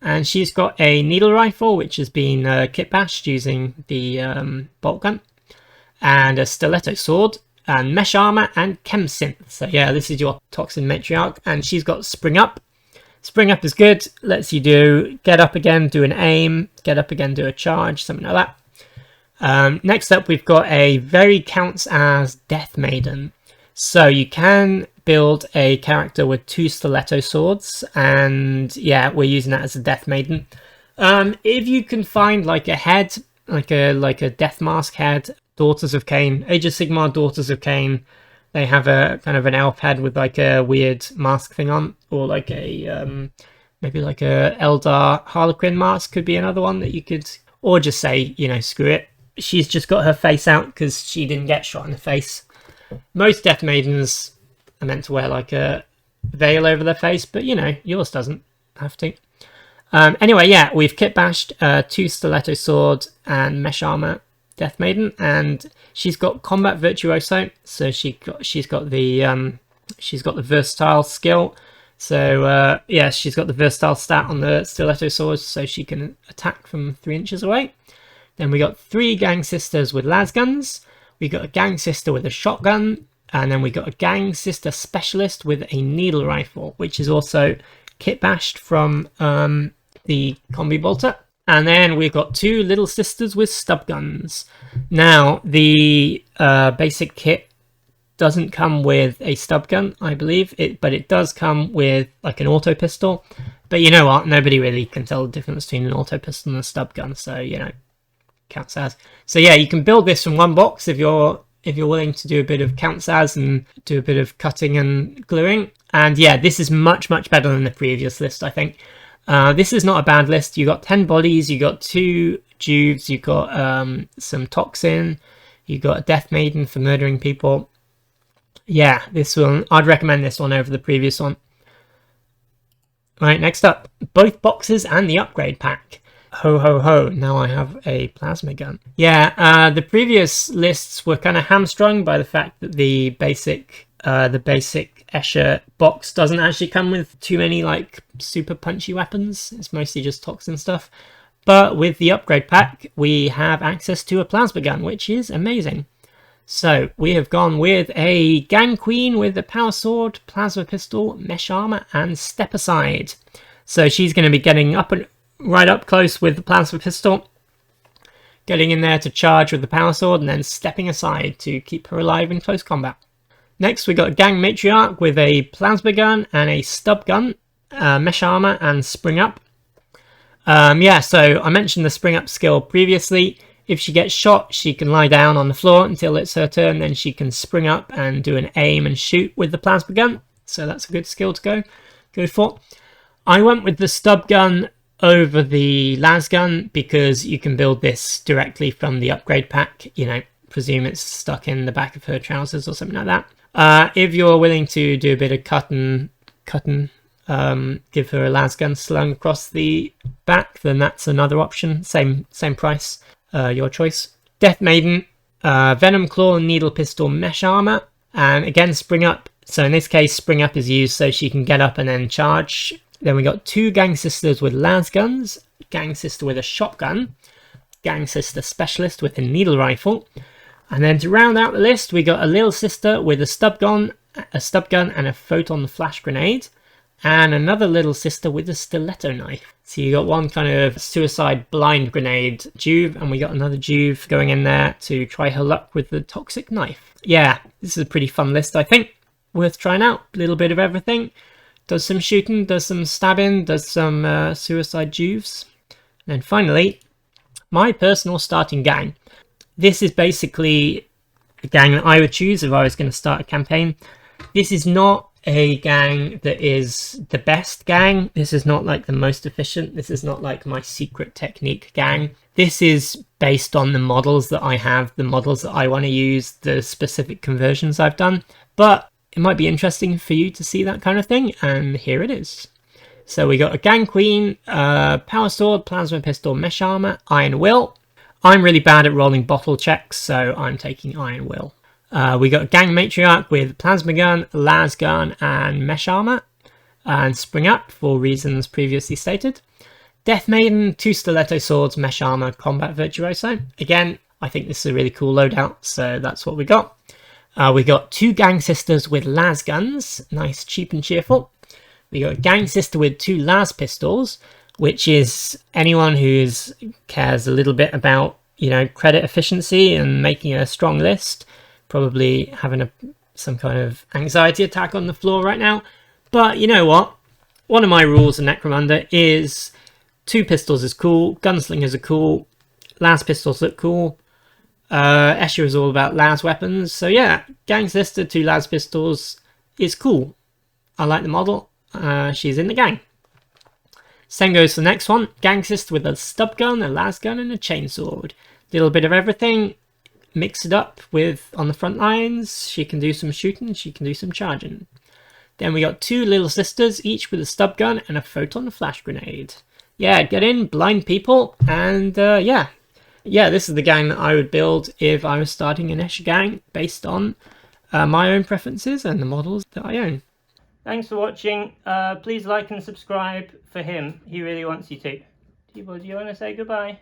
and she's got a needle rifle, which has been kitbashed using the bolt gun, and a stiletto sword, and mesh armor, and chem synth. So yeah, this is your toxin matriarch, and she's got spring up. Spring up is good, lets you do get up again, do an aim, get up again, do a charge, something like that. Next up, we've got a very counts as Death Maiden. So you can build a character with 2 stiletto swords, and yeah, we're using that as a Death Maiden. If you can find like a head, like a Death Mask head, Daughters of Cain, Age of Sigmar Daughters of Cain, they have a kind of an elf head with like a weird mask thing on, or like a maybe like a Eldar Harlequin mask could be another one that you could, or just say, you know, screw it. She's just got her face out because she didn't get shot in the face. Most Death Maidens are meant to wear like a veil over their face, but you know, yours doesn't have to. Anyway, yeah, we've kitbashed 2 stiletto swords and mesh armor Death Maiden, and she's got combat virtuoso, so she's got the versatile skill. So yeah, she's got the versatile stat on the stiletto swords, so she can attack from 3 inches away. Then we got 3 gang sisters with las guns. We got a gang sister with a shotgun, and then we got a gang sister specialist with a needle rifle, which is also kitbashed from the combi bolter. And then we've got 2 little sisters with stub guns. Now, the basic kit doesn't come with a stub gun, I believe, but it does come with like an auto pistol. But you know what? Nobody really can tell the difference between an auto pistol and a stub gun, so you know, counts as. So yeah, you can build this from one box if you're willing to do a bit of counts as and do a bit of cutting and gluing. And yeah, this is much better than the previous list, I think. This is not a bad list. You got 10 bodies, you got 2 Juves, you got some toxin, you got a Death Maiden for murdering people. Yeah, this one, I'd recommend this one over the previous one. Right, next up, both boxes and the upgrade pack. Ho ho ho, now I have a plasma gun. Yeah, the previous lists were kind of hamstrung by the fact that the basic Escher box doesn't actually come with too many like super punchy weapons. It's mostly just toxin stuff. But with the upgrade pack, we have access to a plasma gun, which is amazing. So we have gone with a gang queen with a power sword, plasma pistol, mesh armor, and step aside. So she's going to be getting right up close with the plasma pistol, getting in there to charge with the power sword, and then stepping aside to keep her alive in close combat. Next, we got a gang matriarch with a plasma gun and a stub gun, mesh armor, and spring up. Yeah, so I mentioned the spring up skill previously. If she gets shot, she can lie down on the floor until it's her turn, then she can spring up and do an aim and shoot with the plasma gun. So that's a good skill to go for. I went with the stub gun over the las gun because you can build this directly from the upgrade pack. You know, presume it's stuck in the back of her trousers or something like that. If you're willing to do a bit of cutting, give her a las gun slung across the back, then that's another option. Same price. Your choice. Death Maiden, Venom Claw, Needle Pistol, Mesh Armor, and again spring up. So in this case, spring up is used so she can get up and then charge. Then we got 2 gang sisters with las guns, gang sister with a shotgun, gang sister specialist with a needle rifle, and then to round out the list we got a little sister with a stub gun and a photon flash grenade, and another little sister with a stiletto knife. So you got one kind of suicide blind grenade Juve, and we got another Juve going in there to try her luck with the toxic knife. Yeah, this is a pretty fun list, I think. Worth trying out. A little bit of everything. Does some shooting, does some stabbing, does some suicide Juves. And then finally, my personal starting gang. This is basically the gang that I would choose if I was going to start a campaign. This is not a gang that is the best gang. This is not like the most efficient. This is not like my secret technique gang. This is based on the models that I have, the models that I want to use, the specific conversions I've done. But it might be interesting for you to see that kind of thing, and here it is. So we got a gang queen, power sword, plasma pistol, mesh armor, iron will. I'm really bad at rolling bottle checks, so I'm taking iron will. We got a gang matriarch with plasma gun, las gun, and mesh armor, and spring up for reasons previously stated. Death maiden, 2 stiletto swords, mesh armor, combat virtuoso. Again, I think this is a really cool loadout, so that's what we got. We got 2 gang sisters with las guns, nice, cheap and cheerful. We got a gang sister with 2 las pistols, which is anyone who cares a little bit about, you know, credit efficiency and making a strong list. Probably having some kind of anxiety attack on the floor right now. But you know what? One of my rules in Necromunda is 2 pistols is cool, gunslingers are cool, las pistols look cool. Escher is all about las weapons, so yeah, gang sister 2 las pistols is cool. I like the model. She's in the gang. Same goes for the next one. Gang sister with a stub gun, a las gun, and a chainsword. Little bit of everything. Mix it up with on the front lines. She can do some shooting. She can do some charging. Then we got 2 little sisters, each with a stub gun and a photon flash grenade. Yeah, get in, blind people, and yeah. Yeah, this is the gang that I would build if I was starting an Escher gang based on my own preferences and the models that I own. Thanks for watching. Please like and subscribe for him. He really wants you to. Do you want to say goodbye?